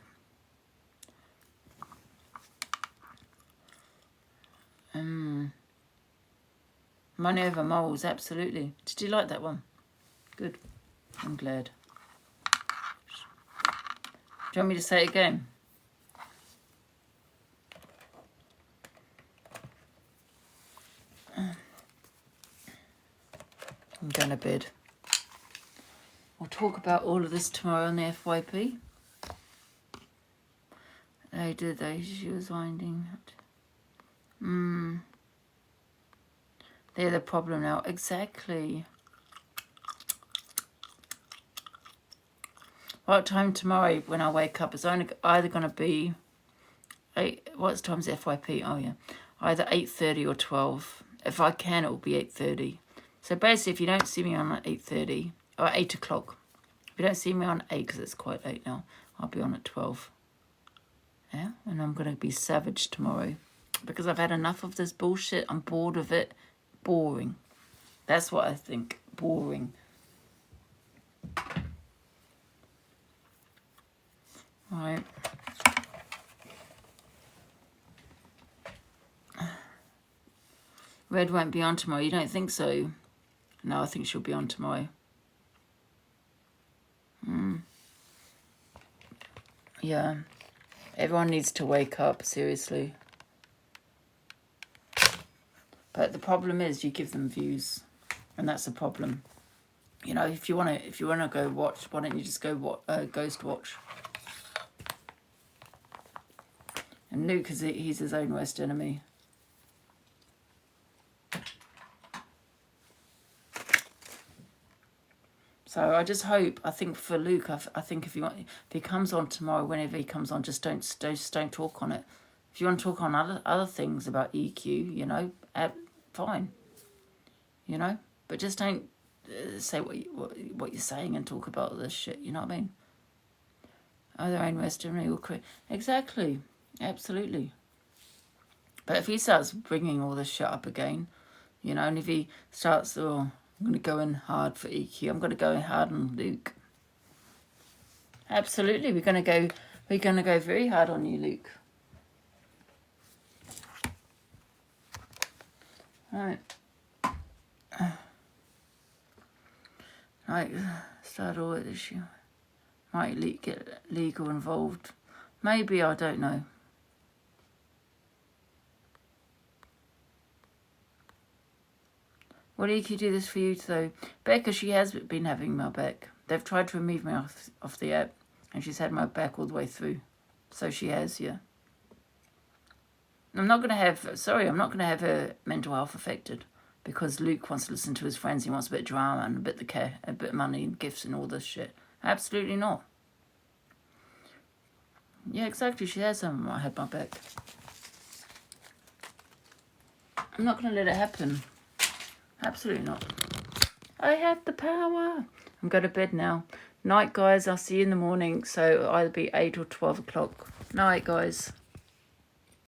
Money over moles, absolutely. Did you like that one? Good. I'm glad. Do you want me to say it again? I'm going to bed. We'll talk about all of this tomorrow on the FYP. She was winding up. They're the problem now. Exactly. What time tomorrow when I wake up? It's only either going to be... What time's FYP? Oh, yeah. Either 8:30 or 12. If I can, it will be 8:30. So basically, if you don't see me on at 8:30, or 8 o'clock, if you don't see me on 8, because it's quite late now, I'll be on at 12. Yeah? And I'm going to be savage tomorrow. Because I've had enough of this bullshit. I'm bored of it. Boring. That's what I think. Boring. Right. Red won't be on tomorrow. You don't think so? No, I think she'll be on tomorrow. Yeah. Everyone needs to wake up, seriously. But the problem is you give them views. And that's the problem. You know, if you wanna go watch, why don't you just go ghost watch? And Luke he's his own worst enemy. So I just hope. I think for Luke, I think if he comes on tomorrow, whenever he comes on, just don't talk on it. If you want to talk on other things about EQ, you know, fine. You know, but just don't say what you're saying and talk about this shit. You know what I mean? Oh, their own worst enemy will create. Exactly. Absolutely. But if he starts bringing all this shit up again, you know, and if he starts, I'm going to go in hard for EQ. I'm going to go in hard on Luke. Absolutely, we're going to go very hard on you, Luke. Right. Right. Start all this issue. Might get legal involved. Maybe, I don't know. Well, EQ do this for you though. Becca, she has been having my back. They've tried to remove me off the app, and she's had my back all the way through. So she has, yeah. I'm not going to have her mental health affected because Luke wants to listen to his friends. He wants a bit of drama and a bit of care, a bit of money and gifts and all this shit. Absolutely not. Yeah, exactly. She has had my back. I'm not going to let it happen. Absolutely not. I have the power. I'm going to bed now. Night, guys. I'll see you in the morning. So it'll either be 8 or 12 o'clock. Night, guys.